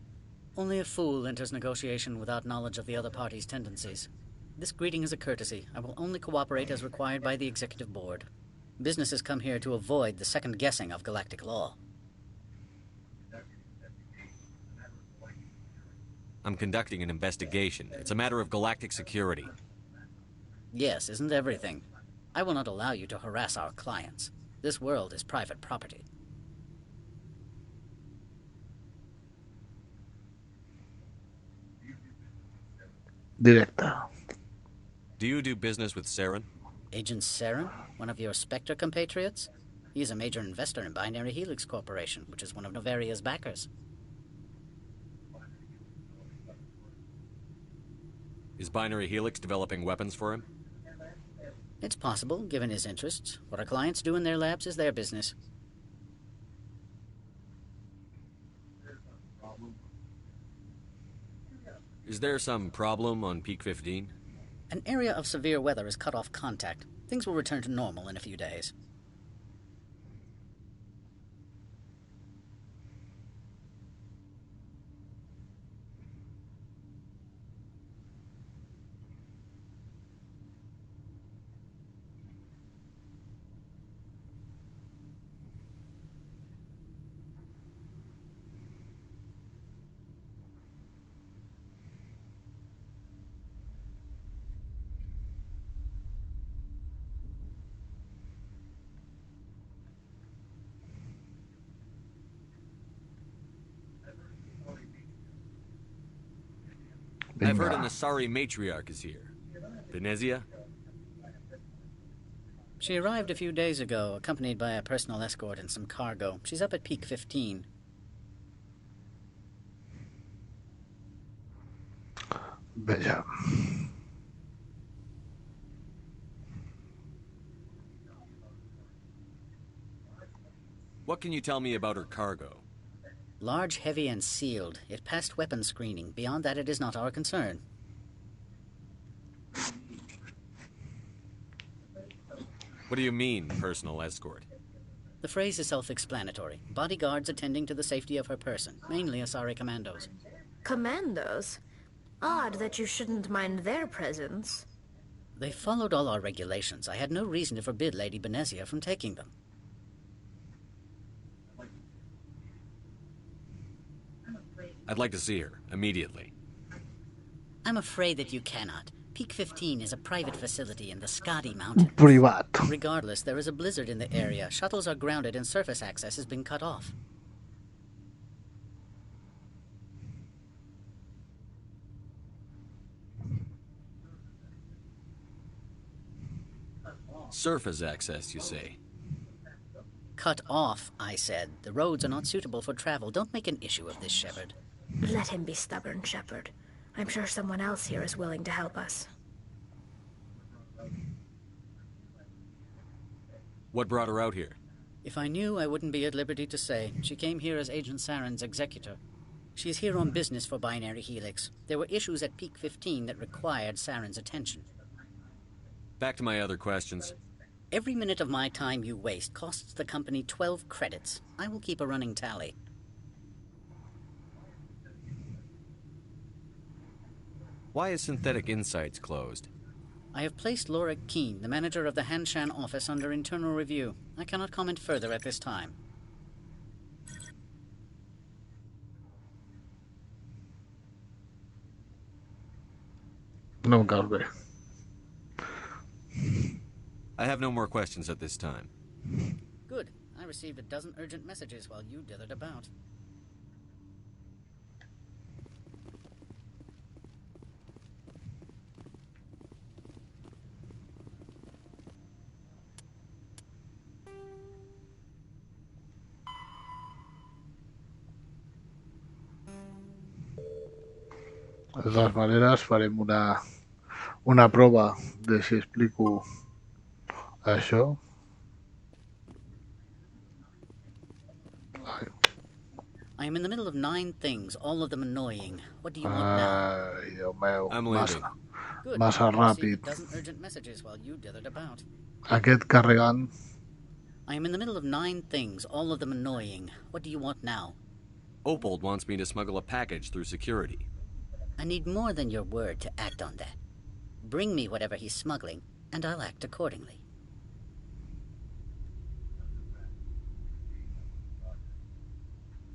Only a fool enters negotiation without knowledge of the other party's tendencies. This greeting is a courtesy. I will only cooperate as required by the Executive Board. Businesses come here to avoid the second guessing of galactic law. I'm conducting an investigation. It's a matter of galactic security. Yes, isn't everything? I will not allow you to harass our clients. This world is private property. Directa. Do you do business with Saren? Agent Saren? One of your Spectre compatriots? He is a major investor in Binary Helix Corporation, which is one of Novaria's backers. Is Binary Helix developing weapons for him? It's possible, given his interests. What our clients do in their labs is their business. Is there some problem on Peak 15? An area of severe weather has cut off contact. Things will return to normal in a few days. I've heard an Asari matriarch is here. Venezia? She arrived a few days ago, accompanied by a personal escort and some cargo. She's up at Peak 15. Veja. What can you tell me about her cargo? Large, heavy, and sealed. It passed weapons screening. Beyond that, it is not our concern. What do you mean, personal escort? The phrase is self-explanatory. Bodyguards attending to the safety of her person, mainly Asari commandos. Commandos? Odd that you shouldn't mind their presence. They followed all our regulations. I had no reason to forbid Lady Benezia from taking them. I'd like to see her, immediately. I'm afraid that you cannot. Peak 15 is a private facility in the Scotty Mountains. Privat. Regardless, there is a blizzard in the area. Shuttles are grounded and surface access has been cut off. Surface access, you say? Cut off, I said. The roads are not suitable for travel. Don't make an issue of this, Shepard. Let him be stubborn, Shepard. I'm sure someone else here is willing to help us. What brought her out here? If I knew, I wouldn't be at liberty to say. She came here as Agent Saren's executor. She's here on business for Binary Helix. There were issues at Peak 15 that required Saren's attention. Back to my other questions. Every minute of my time you waste costs the company 12 credits. I will keep a running tally. Why is Synthetic Insights closed? I have placed Laura Keene, the manager of the Hanshan office, under internal review. I cannot comment further at this time. No cal bé. I have no more questions at this time. Good. I received a dozen urgent messages while you dithered about. De totes maneres, farem una prova de si explico això. I am in the middle of 9 things, all of them annoying. What do you want now? Ai, Déu meu, I'm leaving. Good. massa I received ràpid. a dozen urgent messages while you dithered about. Aquest carregant. I am in the middle of 9 things, all of them annoying. What do you want now? Opold wants me to smuggle a package through security. I need more than your word to act on that. Bring me whatever he's smuggling, and I'll act accordingly.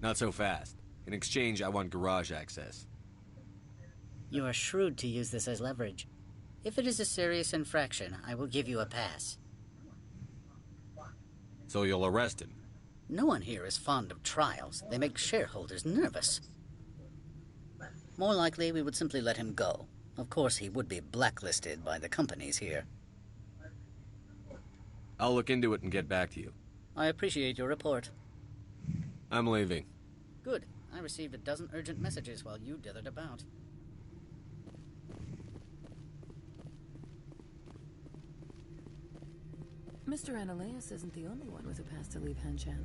Not so fast. In exchange, I want garage access. You are shrewd to use this as leverage. If it is a serious infraction, I will give you a pass. So you'll arrest him? No one here is fond of trials. They make shareholders nervous. More likely, we would simply let him go. Of course, he would be blacklisted by the companies here. I'll look into it and get back to you. I appreciate your report. I'm leaving. Good. I received a dozen urgent messages while you dithered about. Mr. Analeas isn't the only one with a pass to leave Hanshan.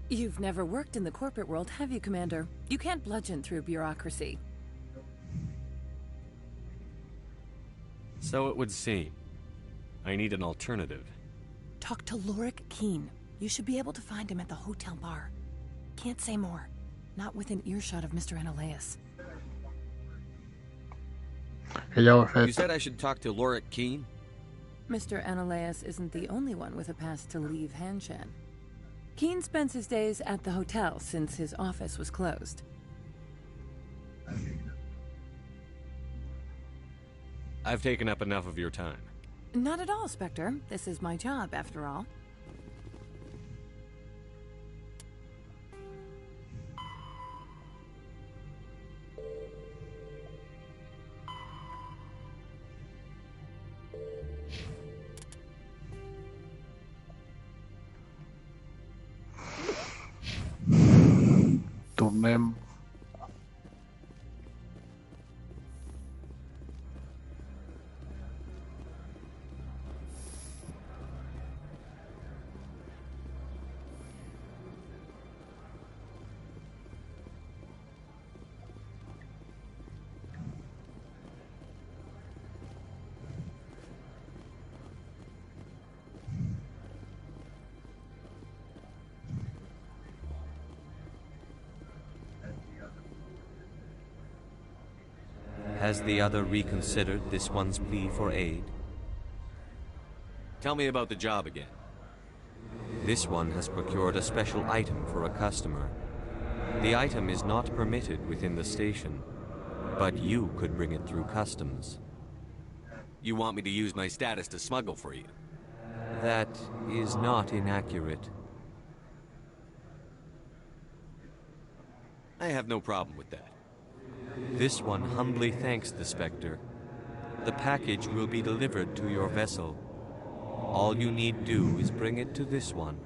You've never worked in the corporate world, have you, Commander? You can't bludgeon through bureaucracy. So it would seem. I need an alternative. Talk to Lorik Keene. You should be able to find him at the hotel bar. Can't say more. Not within earshot of Mr. Analeas. You said I should talk to Lorik Keene? Mr. Analeas isn't the only one with a pass to leave Hanshan. Keene spends his days at the hotel since his office was closed. I've taken up enough of your time. Not at all, Spectre. This is my job, after all. Tornem. Has the other reconsidered this one's plea for aid? Tell me about the job again. This one has procured a special item for a customer. The item is not permitted within the station, but you could bring it through customs. You want me to use my status to smuggle for you? That is not inaccurate. I have no problem with that. This one humbly thanks the Spectre. The package will be delivered to your vessel. All you need do is bring it to this one.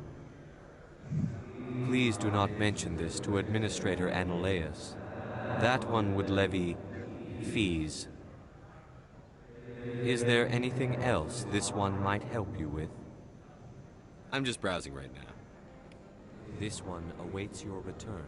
Please do not mention this to Administrator Annaleus. That one would levy fees. Is there anything else this one might help you with? I'm just browsing right now. This one awaits your return.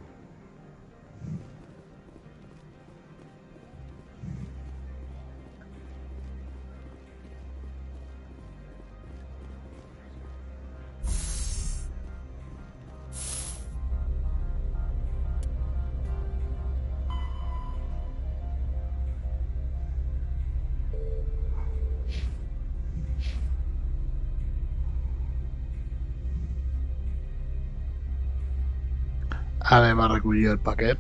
Anem a recollir el paquet.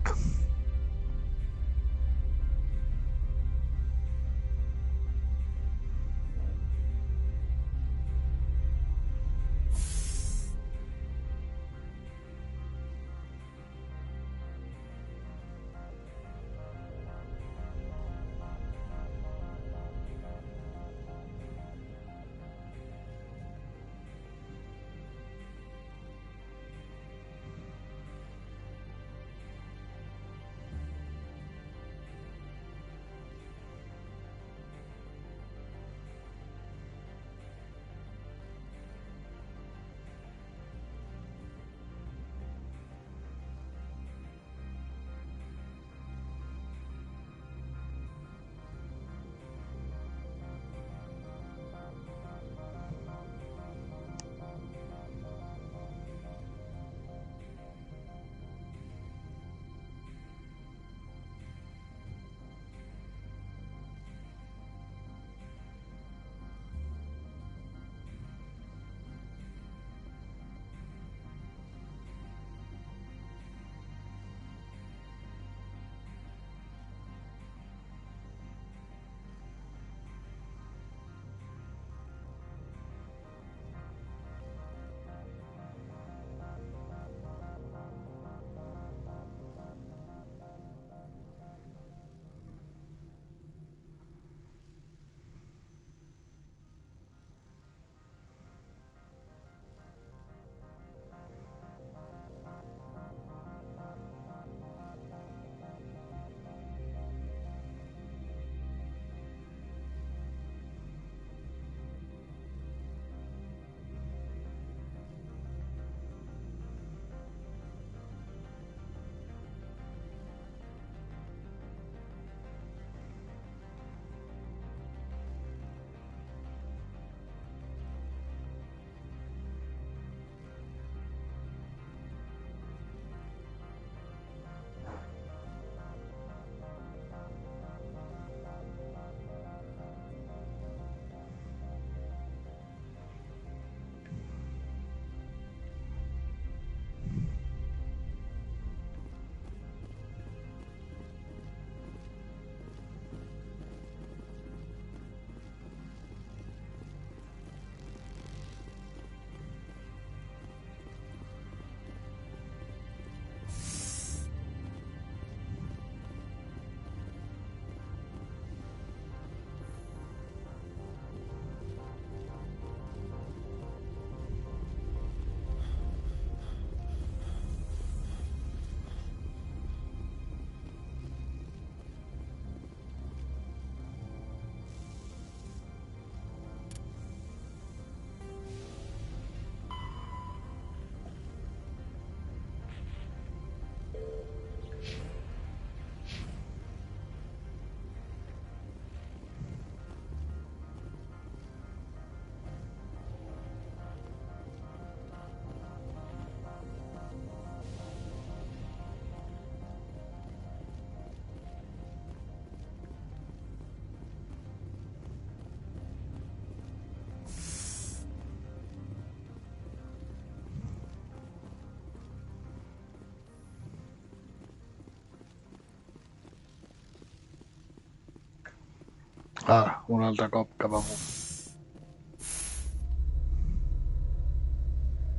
Ah, un altre cop cap amunt.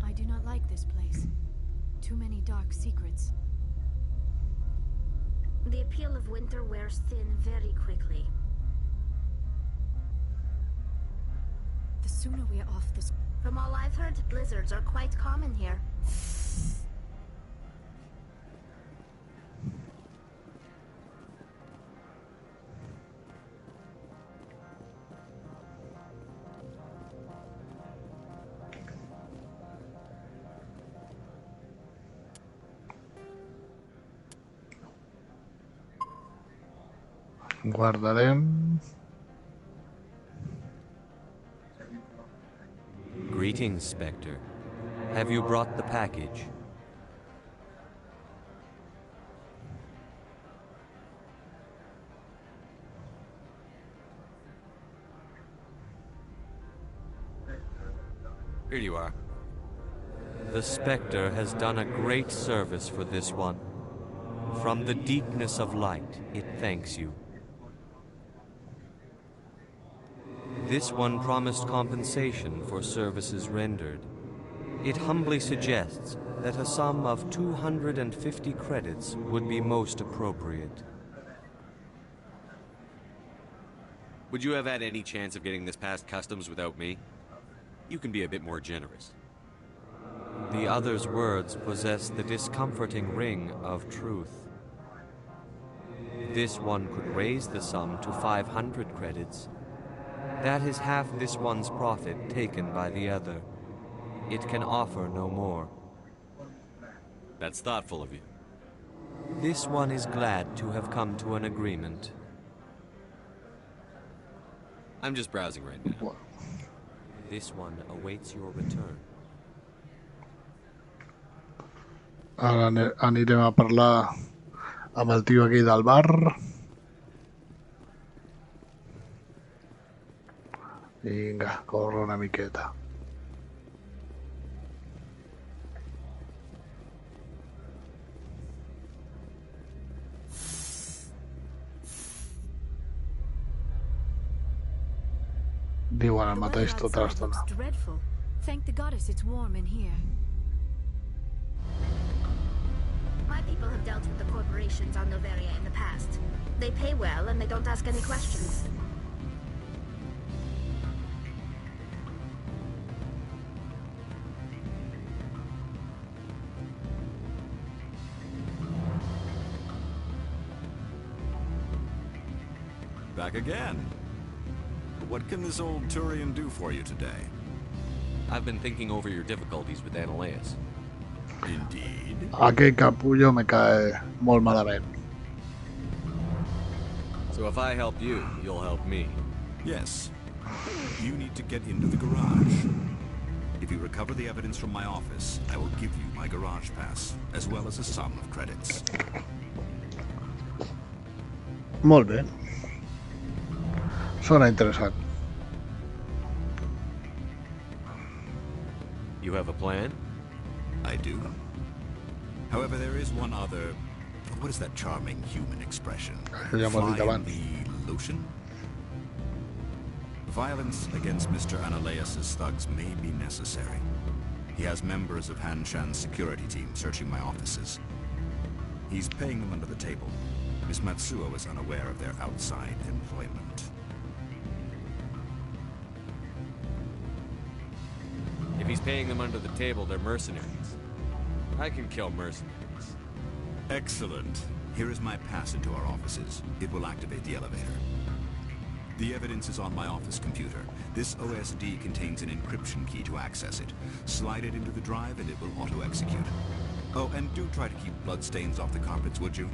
I do not like this place. Too many dark secrets. The appeal of winter wears thin very quickly. sooner we are off this... From all I've heard, blizzards are quite common here. Guardarem. Greetings, Spectre. Have you brought the package? Here you are. The Spectre has done a great service for this one. From the deepness of light, it thanks you. This one promised compensation for services rendered. It humbly suggests that a sum of 250 credits would be most appropriate. Would you have had any chance of getting this past customs without me? You can be a bit more generous. The other's words possess the discomforting ring of truth. This one could raise the sum to 500 credits. That is half this one's profit taken by the other. It can offer no more. That's thoughtful of you. This one is glad to have come to an agreement. I'm just browsing right now. This one awaits your return. Ara anirem a parlar amb el tio aquí del bar. Vinga, corre una miqueta. Diuen el mateix tota l'estona. Dreadful. Thank the goddess it's warm in here. My people have dealt with the corporations on Noveria in the past. They pay well and they don't ask any questions. Back again. What can this old Turian do for you today? I've been thinking over your difficulties with Analeas. Indeed. Aquell capullo me cae molt malament. So if I help you, you'll help me. Yes. You need to get into the garage. If you recover the evidence from my office, I will give you my garage pass, as well as a sum of credits. Molt bé. Sona interessant. You have a plan? I do. However, there is one other... What is that charming human expression? Ja m'ho has dit Fly in abans. the lotion? Violence against Mr. Analeas' thugs may be necessary. He has members of Hanshan's security team searching my offices. He's paying them under the table. Miss Matsuo is unaware of their outside employment. If he's paying them under the table, they're mercenaries. I can kill mercenaries. Excellent. Here is my pass into our offices. It will activate the elevator. The evidence is on my office computer. This OSD contains an encryption key to access it. Slide it into the drive and it will auto-execute. Oh, and do try to keep bloodstains off the carpets, would you?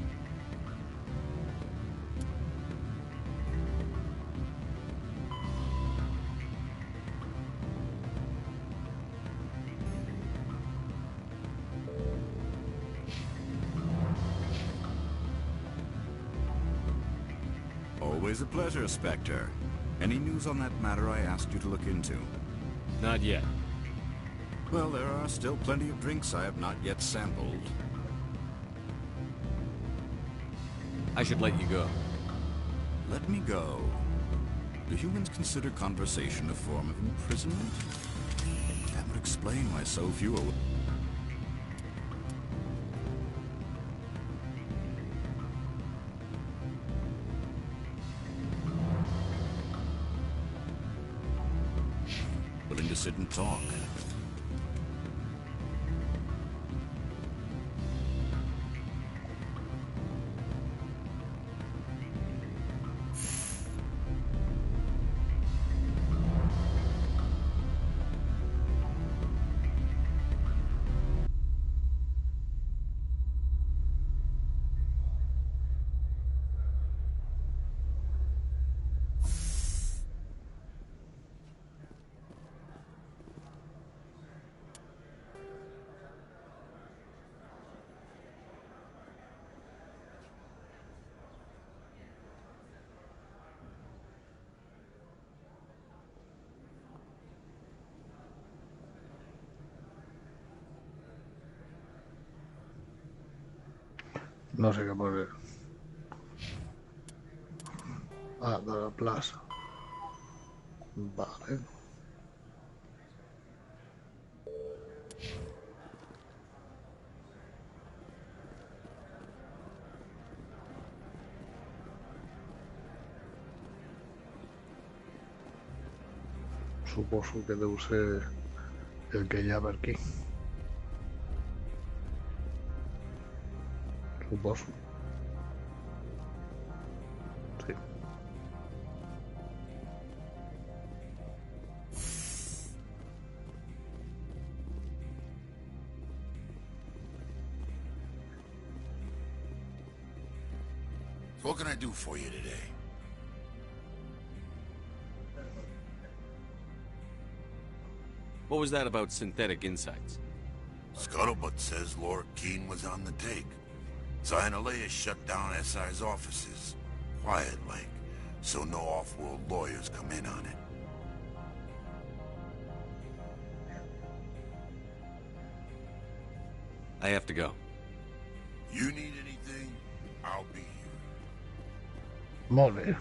Always a pleasure, Spectre. Any news on that matter I asked you to look into? Not yet. Well, there are still plenty of drinks I have not yet sampled. I should let you go. Let me go. Do humans consider conversation a form of imprisonment? That would explain why so few are... sit and talk. No sé qué poner. Ah, de la plaza. Vale. Suposo que deu ser el que hi ha per aquí. Suposo. Sí. What can I do for you today? What was that about synthetic insights? Scuttlebutt says Lord Keene was on the take. So Analea shut down SI's offices. Quiet-like, so no off-world lawyers come in on it. I have to go. You need anything, I'll be here. Molt bé.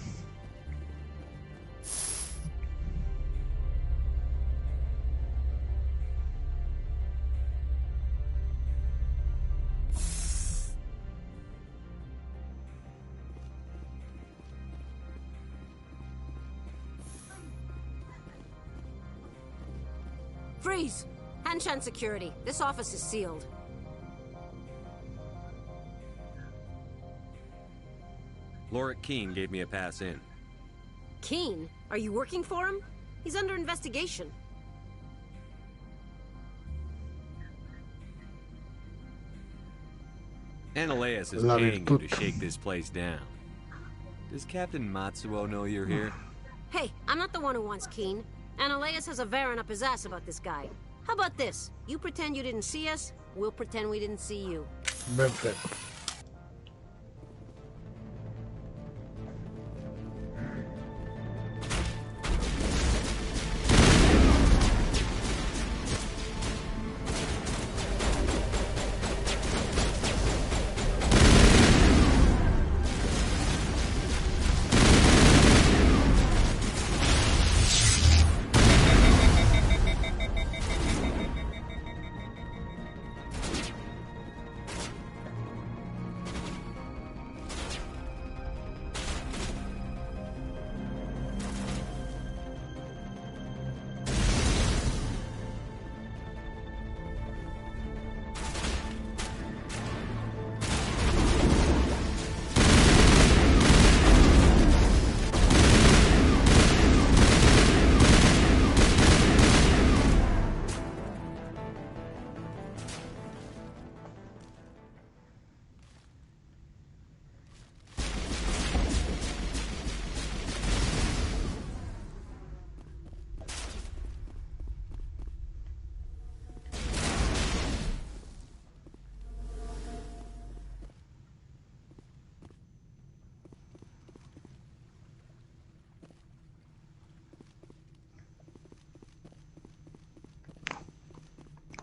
Freeze! Hanshan security. This office is sealed. Lorik Keene gave me a pass in. Keene? Are you working for him? He's under investigation. Analeus is La paying you to virtud. shake this place down. Does Captain Matsuo know you're here? Hey, I'm not the one who wants Keene. Analeus has a Varen up his ass about this guy. How about this? You pretend you didn't see us, we'll pretend we didn't see you. Ben fet.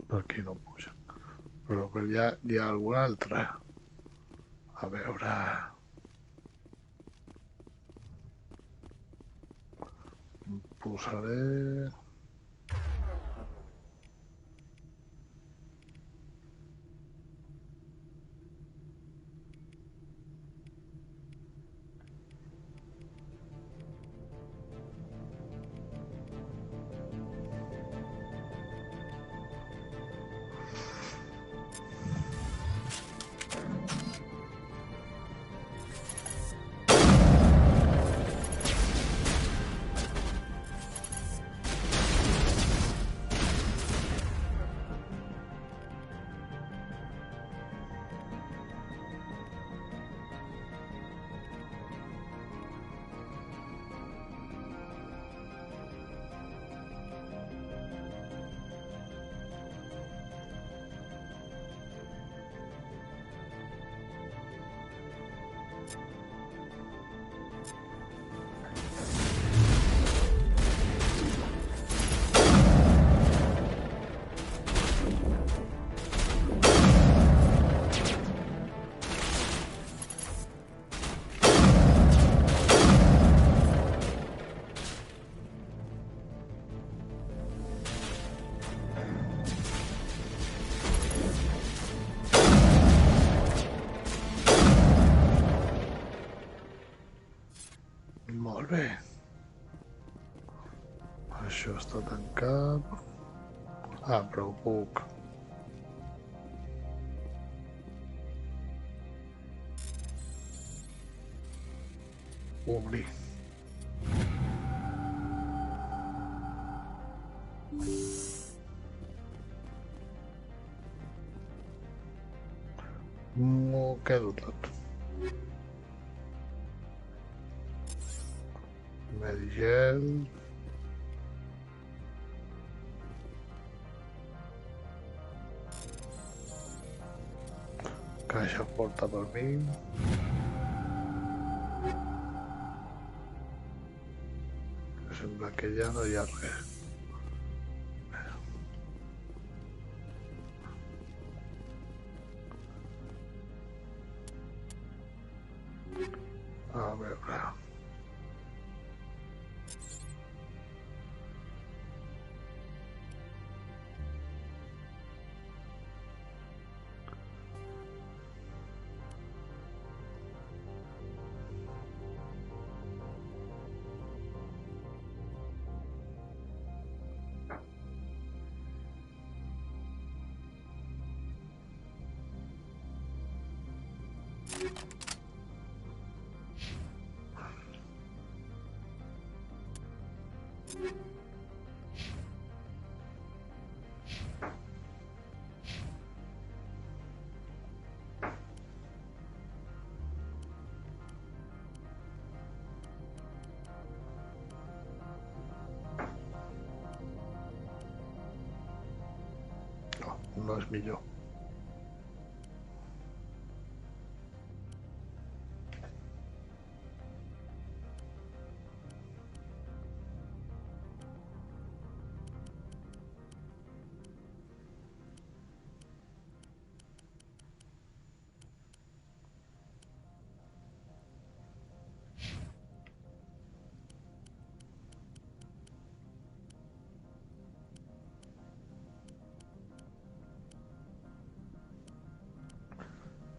Per aquí no puja. Però per allà hi ha alguna altra. A veure... Posaré... Això està tancat. Ah, però ho puc. Obrir. M'ho quedo tot. Medigel. Caixa forta per mi. Sembla que ja no hi ha res. A veure. No és millor.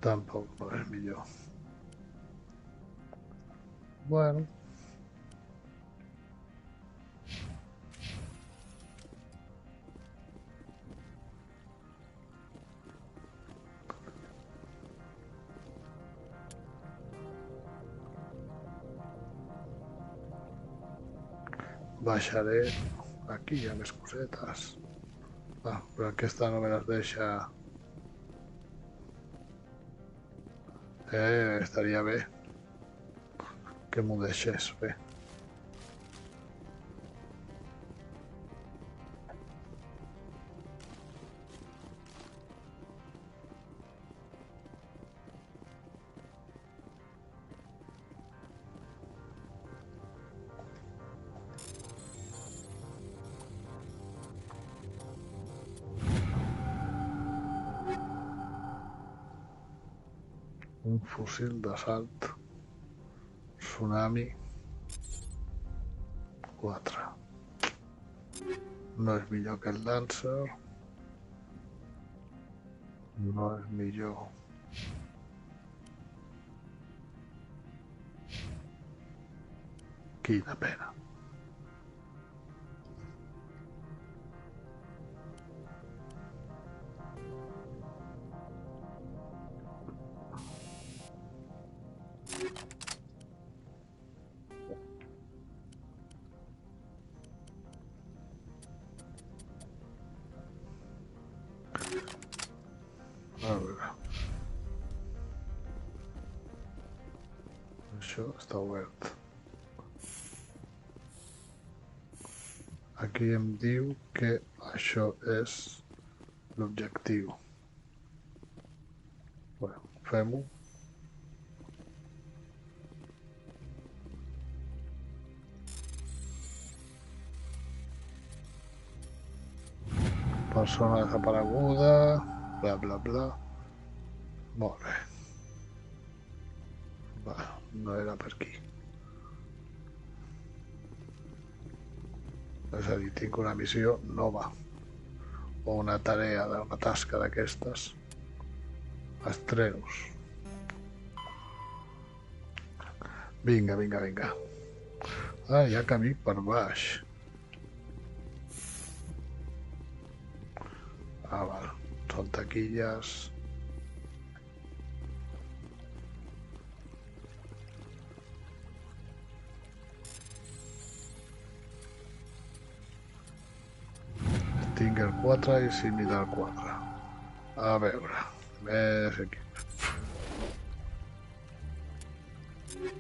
Tampoc no és millor. Bueno. Baixaré. Aquí hi ha més cosetes. Ah, però aquesta no me les deixa. Estaria bé que m'ho deixés bé. Un fusil d'assalt Tsunami 4. No és millor que el Lancer. No és millor. Quina pena. A veure. Això està obert. Aquí em diu que això és l'objectiu. Bueno, fem-ho. Persona desapareguda, bla bla bla. Molt bé. Va, no era per aquí. És a dir, tinc una missió nova. O una tarea, una tasca d'aquestes. Estrenos. Vinga, vinga, vinga. Ah, hi ha camí per baix. Ah, vale. Son taquillas. Stinger 4 i Similar 4. A veure, més aquí.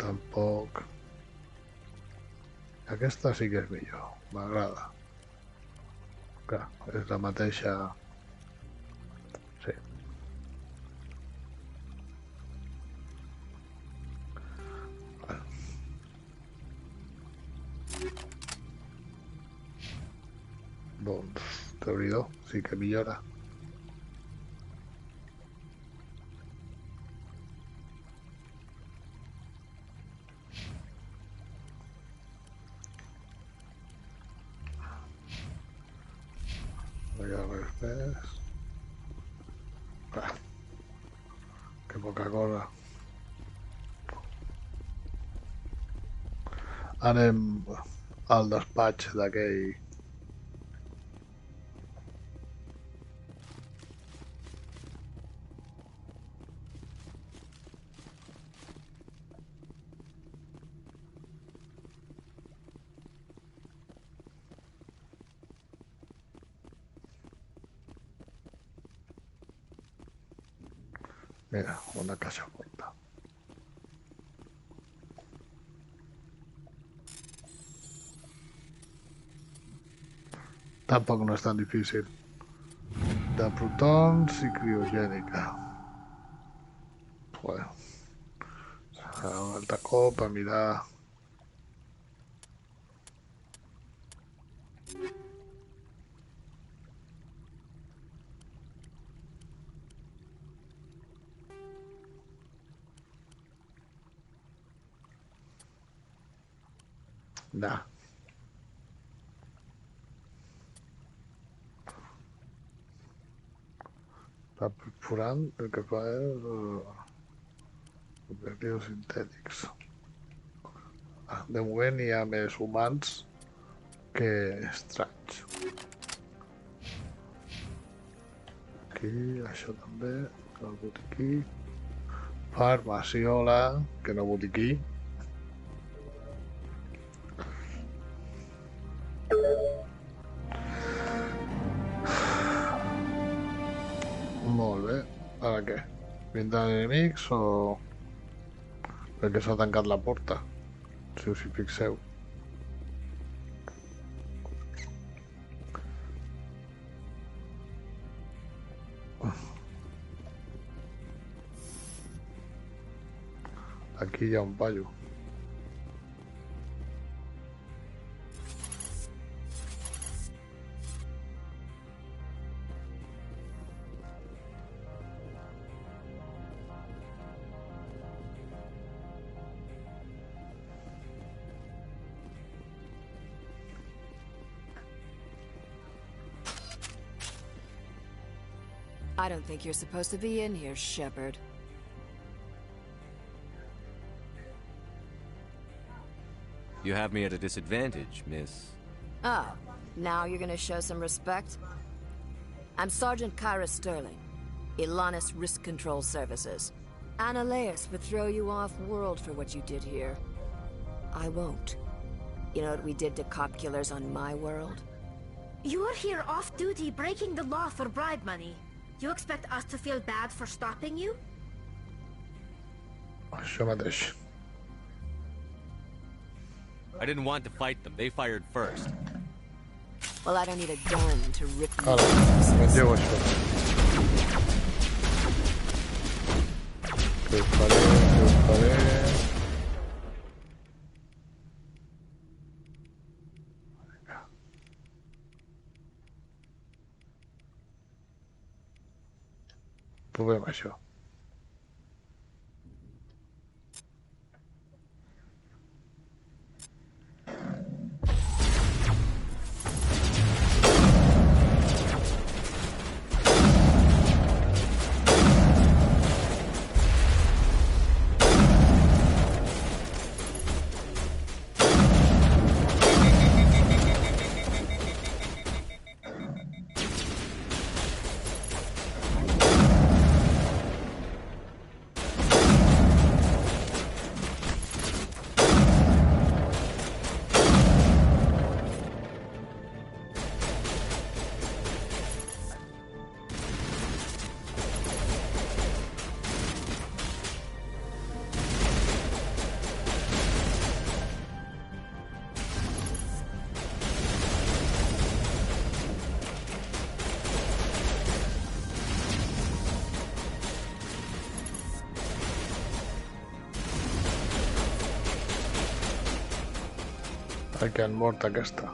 Tampoc. Aquesta sí que és millor, m'agrada. Clar, és la mateixa... Sí. Bueno. Doncs, déu-n'hi-do, sí que millora. No hi ha res més. Ah, que poca cosa. Anem al despatx d'aquell... Mira, una caixa forta. Tampoc no és tan difícil. De protons i criogènica. Bueno. Un altre cop a mirar... Nah. Està perforant, el que fa és objectius sintètics. De moment hi ha més humans que estranys. Aquí, això també, el botiquí. Farmaciola, que no botiquí. Molt bé. Ara què? Vindran enemics o... perquè s'ha tancat la porta? Si us hi fixeu. Aquí hi ha un paio. I don't think you're supposed to be in here, Shepard. You have me at a disadvantage, miss. Oh, now you're gonna show some respect? I'm Sergeant Kyra Sterling, Ilanis Risk Control Services. Analeas would throw you off-world for what you did here. I won't. You know what we did to cop killers on my world? You're here off-duty breaking the law for bribe money. You expect us to feel bad for stopping you? Això mateix. I didn't want to fight them. They fired first. Well, I don't need a gun to rip you. Ara, mengeu això. Què us faré, què us faré... Provem això. Que han mort aquesta.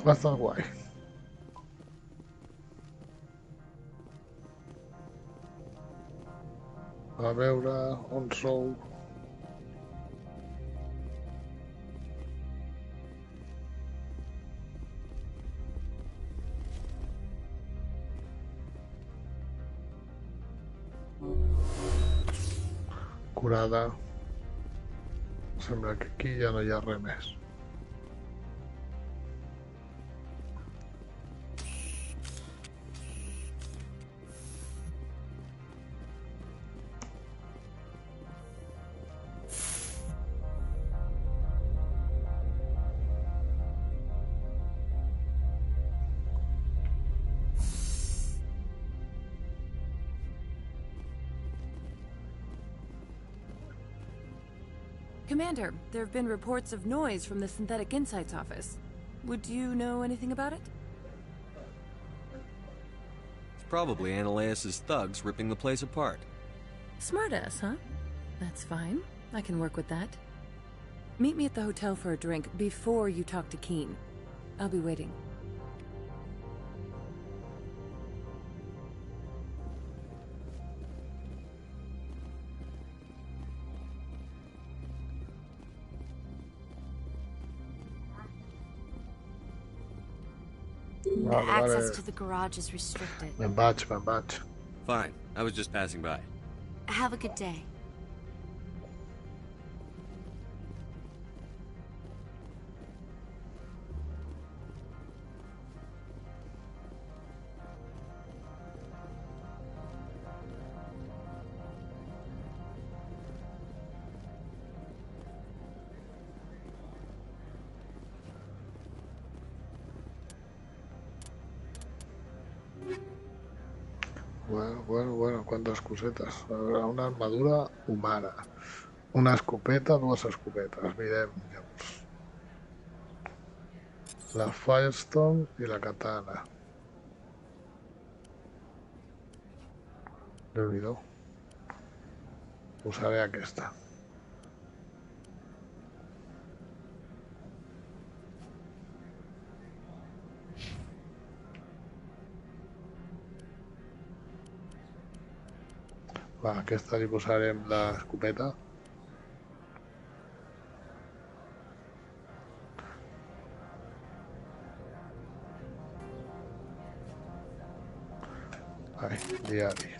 Va estar guai. A veure on sou. Curada. Sembla que aquí ja no hi ha res més. Commander, there have been reports of noise from the Synthetic Insights office. Would you know anything about it? It's probably Ananias' thugs ripping the place apart. Smartass, huh? That's fine. I can work with that. Meet me at the hotel for a drink before you talk to Keen. I'll be waiting. Access to the garage is restricted. Me'n vaig. Fine. I was just passing by. Have a good day. Bueno, quantes cosetes. Una armadura humana. Una escopeta, dues escopetes. Mirem, llavors. La Firestone i la katana. Déu-n'hi-do. Usaré aquesta. Va, aquesta li posarem l'escopeta. Ai, diari.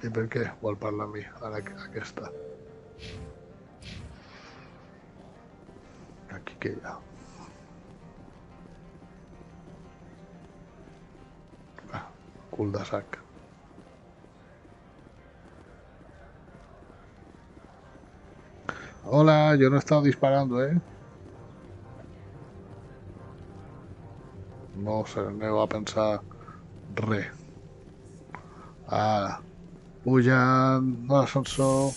I per què vol parlar amb mi, ara aquesta? Aquí què hi ha? Cul de sac. Hola, yo no he estado disparando, ¿eh? No se me va a pensar re. Ara, pujant a l'ascensor.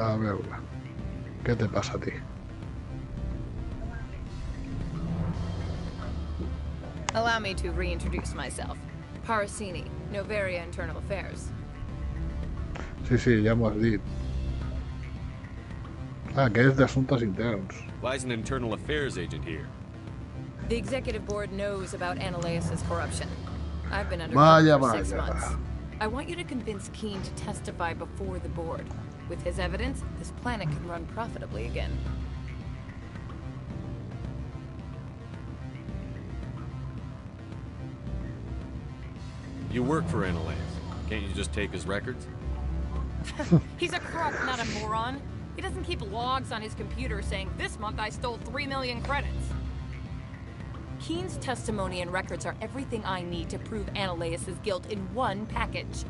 A veure, què te passa a ti? Allow me to reintroduce myself. Parasini, Novaria Internal Affairs. Sí, sí, ja m'ho has dit. Ah, que és d'assumptes interns. Why is an internal affairs agent here? The executive board knows about Ananias' corruption. I've been undercover for 6 months. I want you to convince Keen to testify before the board. With his evidence, this planet can run profitably again. You work for Ananias. Can't you just take his records? He's a crook, not a moron. He doesn't keep logs on his computer saying, this month I stole 3 million credits. Keen's testimony and records are everything I need to prove Ananias' guilt in one package.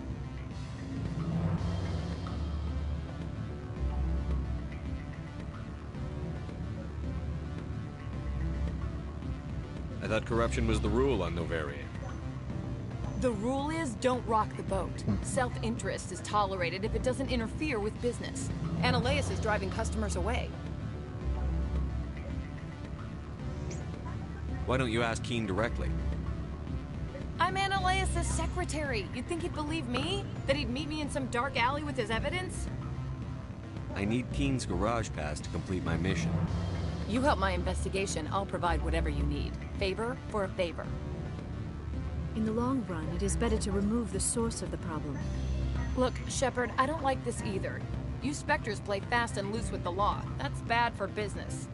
I thought corruption was the rule on Novaria. The rule is, don't rock the boat. Self-interest is tolerated if it doesn't interfere with business. Ananias is driving customers away. Why don't you ask Keen directly? I'm Ananias' secretary. You'd think he'd believe me? That he'd meet me in some dark alley with his evidence? I need Keen's garage pass to complete my mission. You help my investigation, I'll provide whatever you need. Favor for a favor. In the long run, it is better to remove the source of the problem. Look, Shepard, I don't like this either. You Spectres play fast and loose with the law. That's bad for business.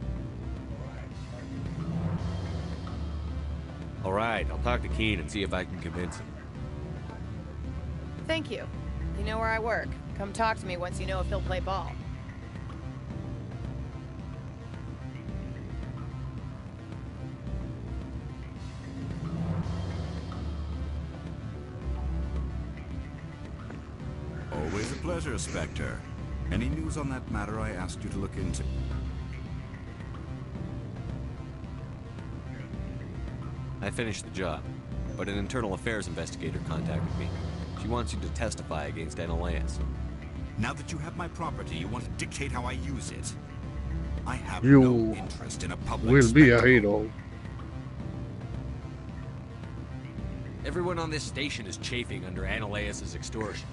All right, I'll talk to Keen and see if I can convince him. Thank you. You know where I work. Come talk to me once you know if he'll play ball. Always a pleasure, Spectre. Any news on that matter I asked you to look into? I finished the job, but an internal affairs investigator contacted me. She wants you to testify against Ananias. Now that you have my property, you want to dictate how I use it. I have no interest in a public will be a spectacle. hero. Everyone on this station is chafing under Ananias' extortion.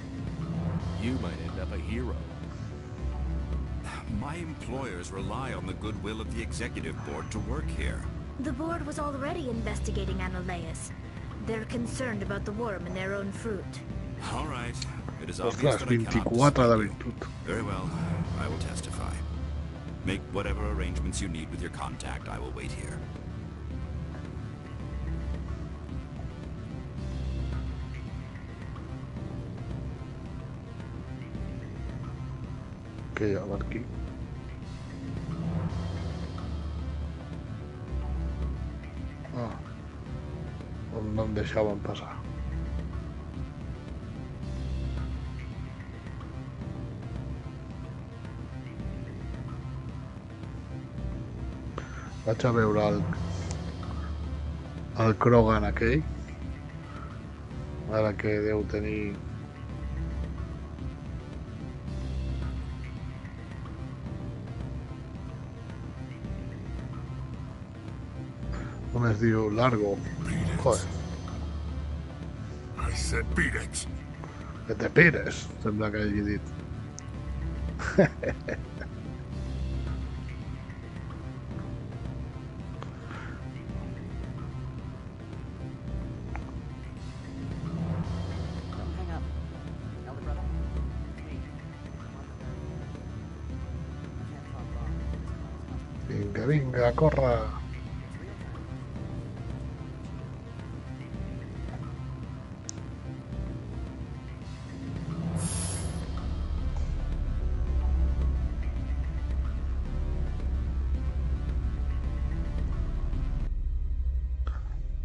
You might end up a hero. My employers rely on the goodwill of the executive board to work here. The board was already investigating Ananias. They're concerned about the worm in their own fruit. All right. It is Ostras, obvious that I cannot 24 de persuade you. virtut. Very well. I will testify. Make whatever arrangements you need with your contact. I will wait here. Què hi ha per aquí? Ah, on no em deixaven passar. Vaig a veure el Krogan aquell. Ara que deu tenir... Com es diu? Largo. Joder. I said beat it. Que te pires, sembla que hagi dit. Don't hang up. Elder brother, it's me. I'm on the ferry. I can't talk long. This call is hostile. Vinga, vinga, corre.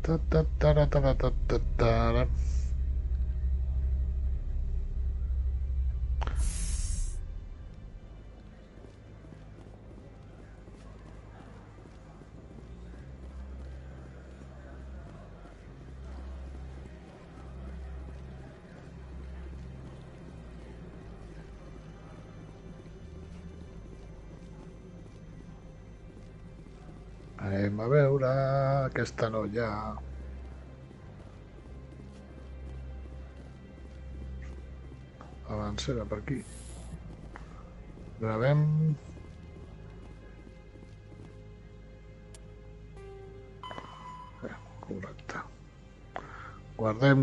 Ta ta ta ta ta ta ta ta. Anem a veure aquesta noia. Abans era per aquí. Gravem. Correcte. Guardem.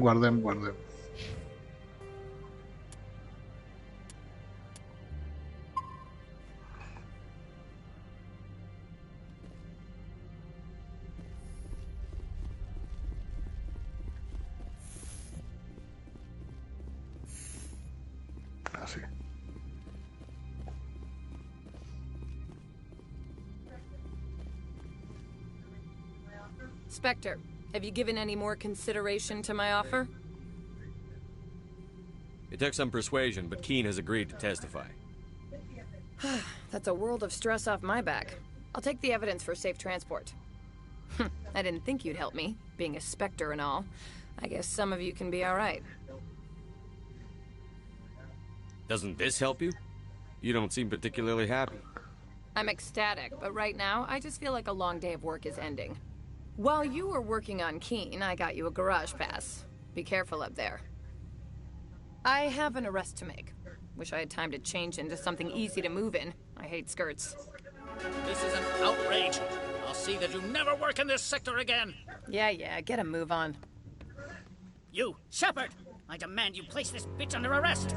Así. Spectre, have you given any more consideration to my offer? It took some persuasion, but Keene has agreed to testify. That's a world of stress off my back. I'll take the evidence for safe transport. I didn't think you'd help me, being a Spectre and all. I guess some of you can be alright. Doesn't this help you? You don't seem particularly happy. I'm ecstatic, but right now, I just feel like a long day of work is ending. While you were working on Keene, I got you a garage pass. Be careful up there. I have an arrest to make. Wish I had time to change into something easy to move in. I hate skirts. This is an outrage. I'll see that you never work in this sector again. Yeah, get a move on. You, Shepard! I demand you place this bitch under arrest!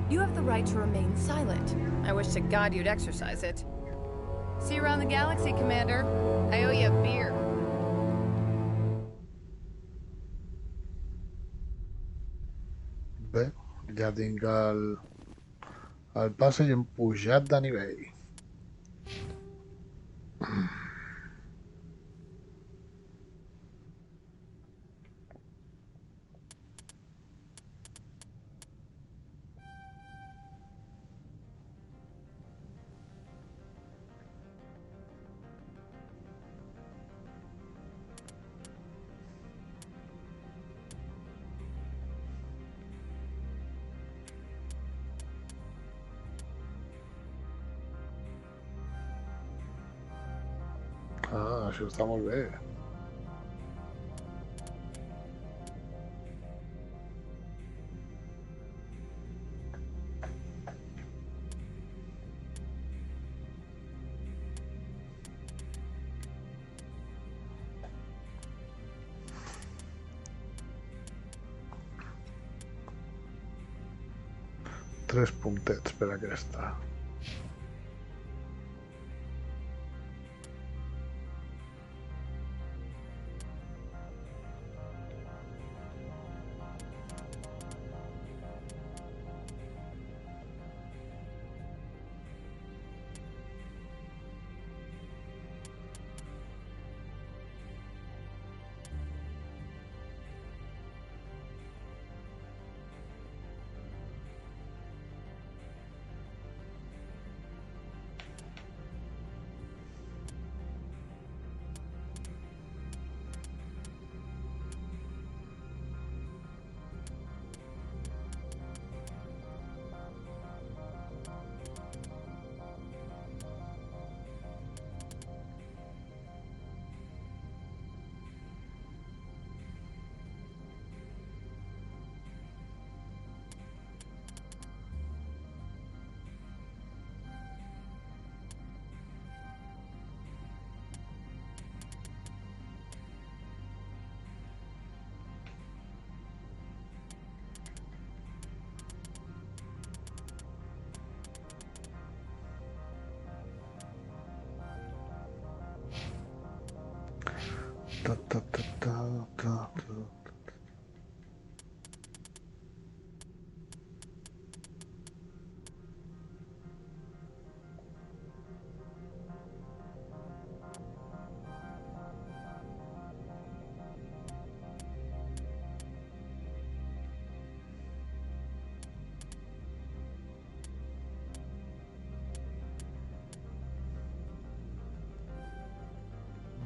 You have the right to remain silent. I wish to God you'd exercise it. See you around the galaxy, Commander. I owe you a beer. Bé, ja tinc el passe i hem pujat de nivell. Ah, això està molt bé. Tres puntets per aquesta.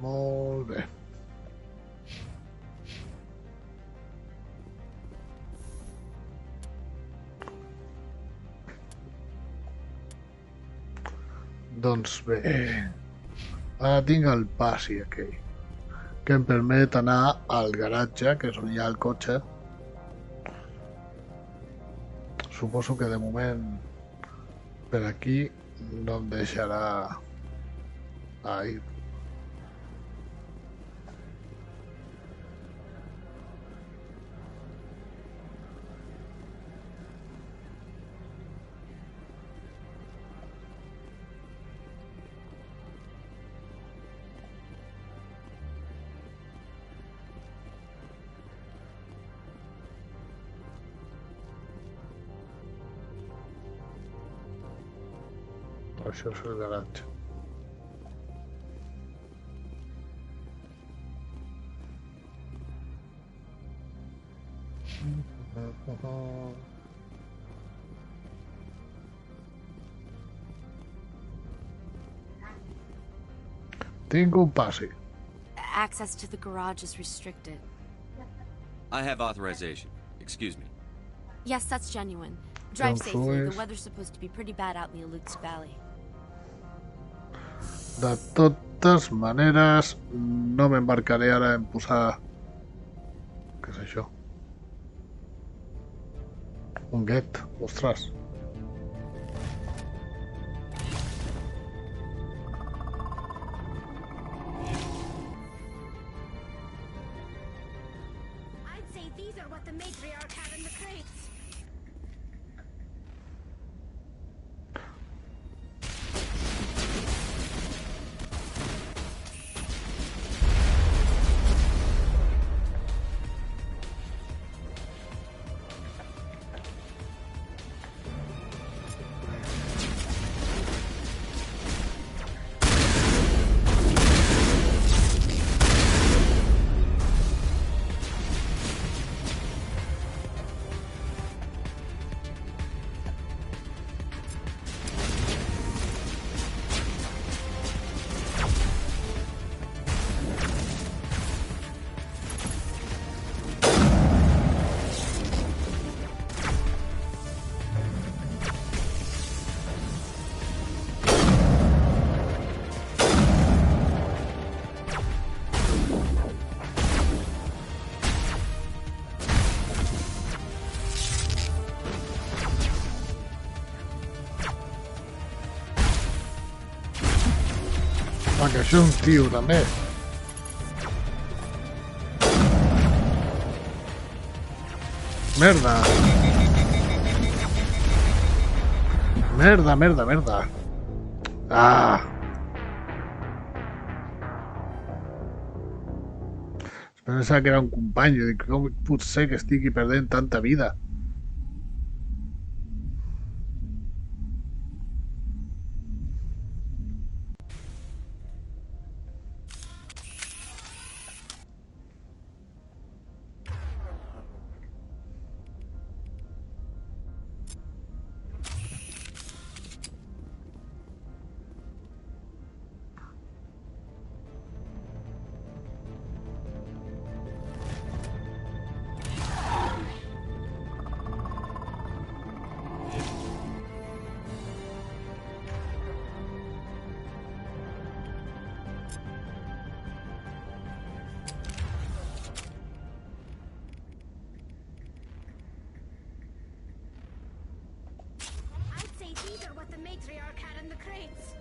Molt bé. Doncs bé, ara tinc el passi aquell, que em permet anar al garatge, que és on hi ha el cotxe. suposo que de moment per aquí no em deixarà ahí. Això és el garatge. Tinc un passi. Access to the garage is restricted. I have authorization. Excuse me. Yes, that's genuine. Drive Don't safely. worry. The weather's supposed to be pretty bad out in the Alux Valley. De totes maneres, no m'embarcaré ara en posar... Què és això? Un get, ostres. I'd say these are what the matriarch had in the crates. Ah, que això és un tio, també. Merda. Merda, merda, merda. Ah. Pensava que era un company. Dic, com pot ser que estigui perdent tanta vida? I'd say these are what the matriarch had in the crates.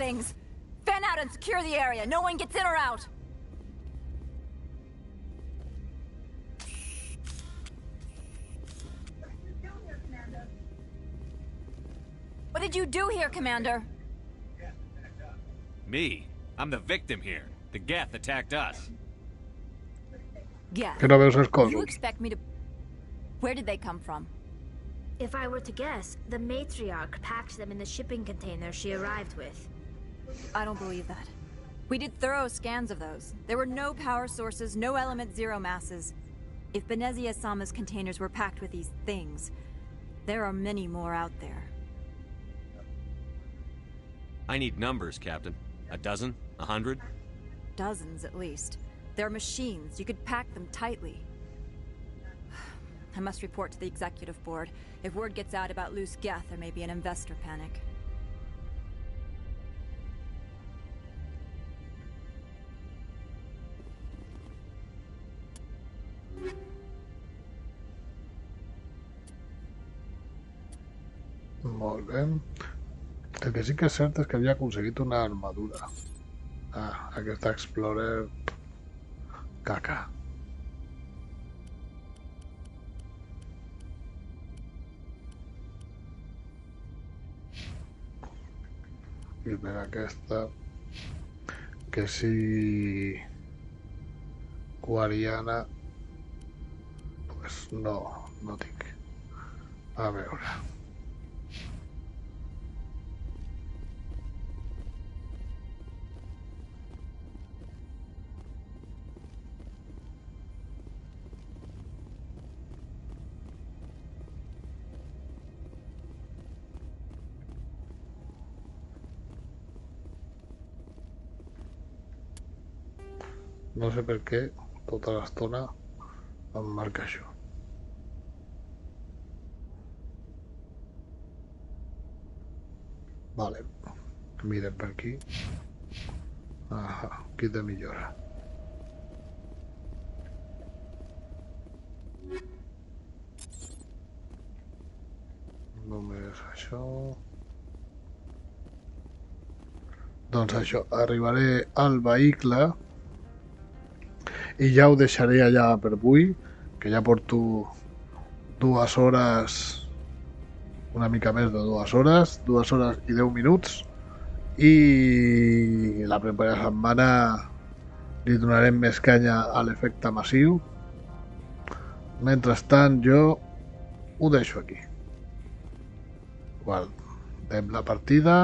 things. Fan out and secure the area. No one gets in or out. What did you do here, Commander? Me? I'm the victim here. The Geth attacked us. Yeah. Que no veus els You cossos. expect me to... Where did they come from? If I were to guess, the matriarch packed them in the shipping container she arrived with. I don't believe that. We did thorough scans of those. There were no power sources, no element zero masses. If Benezia Sama's containers were packed with these things, there are many more out there. I need numbers, Captain. A dozen? 100? Dozens, at least. They're machines. You could pack them tightly. I must report to the executive board. If word gets out about loose Geth, there may be an investor panic. Molt bé. El que sí que és cert és que havia aconseguit una armadura. Ah, aquesta Explorer... Caca. I per aquesta... Que si... Quariana... Pues no, no tinc. A veure... No sé per què tota l'estona em marca això. Vale, mirem per aquí. Aha, kit de millora. Només això. Doncs això, arribaré al vehicle i ja ho deixaré allà per avui, que ja porto 2 hores, una mica més de 2 hores, 2 hores i 10 minuts, i la propera setmana li donarem més canya a l'efecte Massiu. Mentrestant jo ho deixo aquí. Guardem la partida.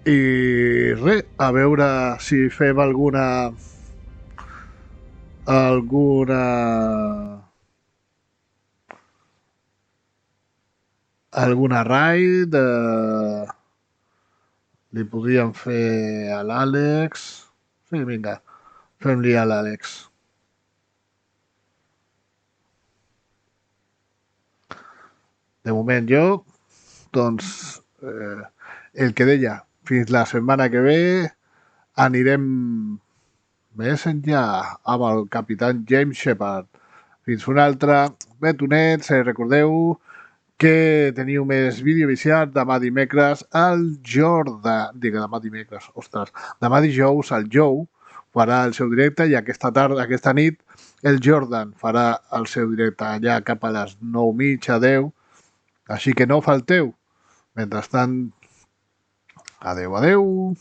I res, a veure si fem alguna raid. Li podríem fer a l'Àlex. Sí, vinga, fem-li a l'Àlex. De moment jo, doncs, el que deia, fins la setmana que ve anirem més enllà amb el capitán James Shepard. Fins una altra. Betonets, recordeu que teniu més vídeo viciat demà dimecres al Jordan. Demà dimecres, ostres. Demà dijous al Joe farà el seu directe i aquesta nit, el Jordan farà el seu directe allà cap a les 9:30, 10. Així que no falteu. Mentrestant, adeu, adeu.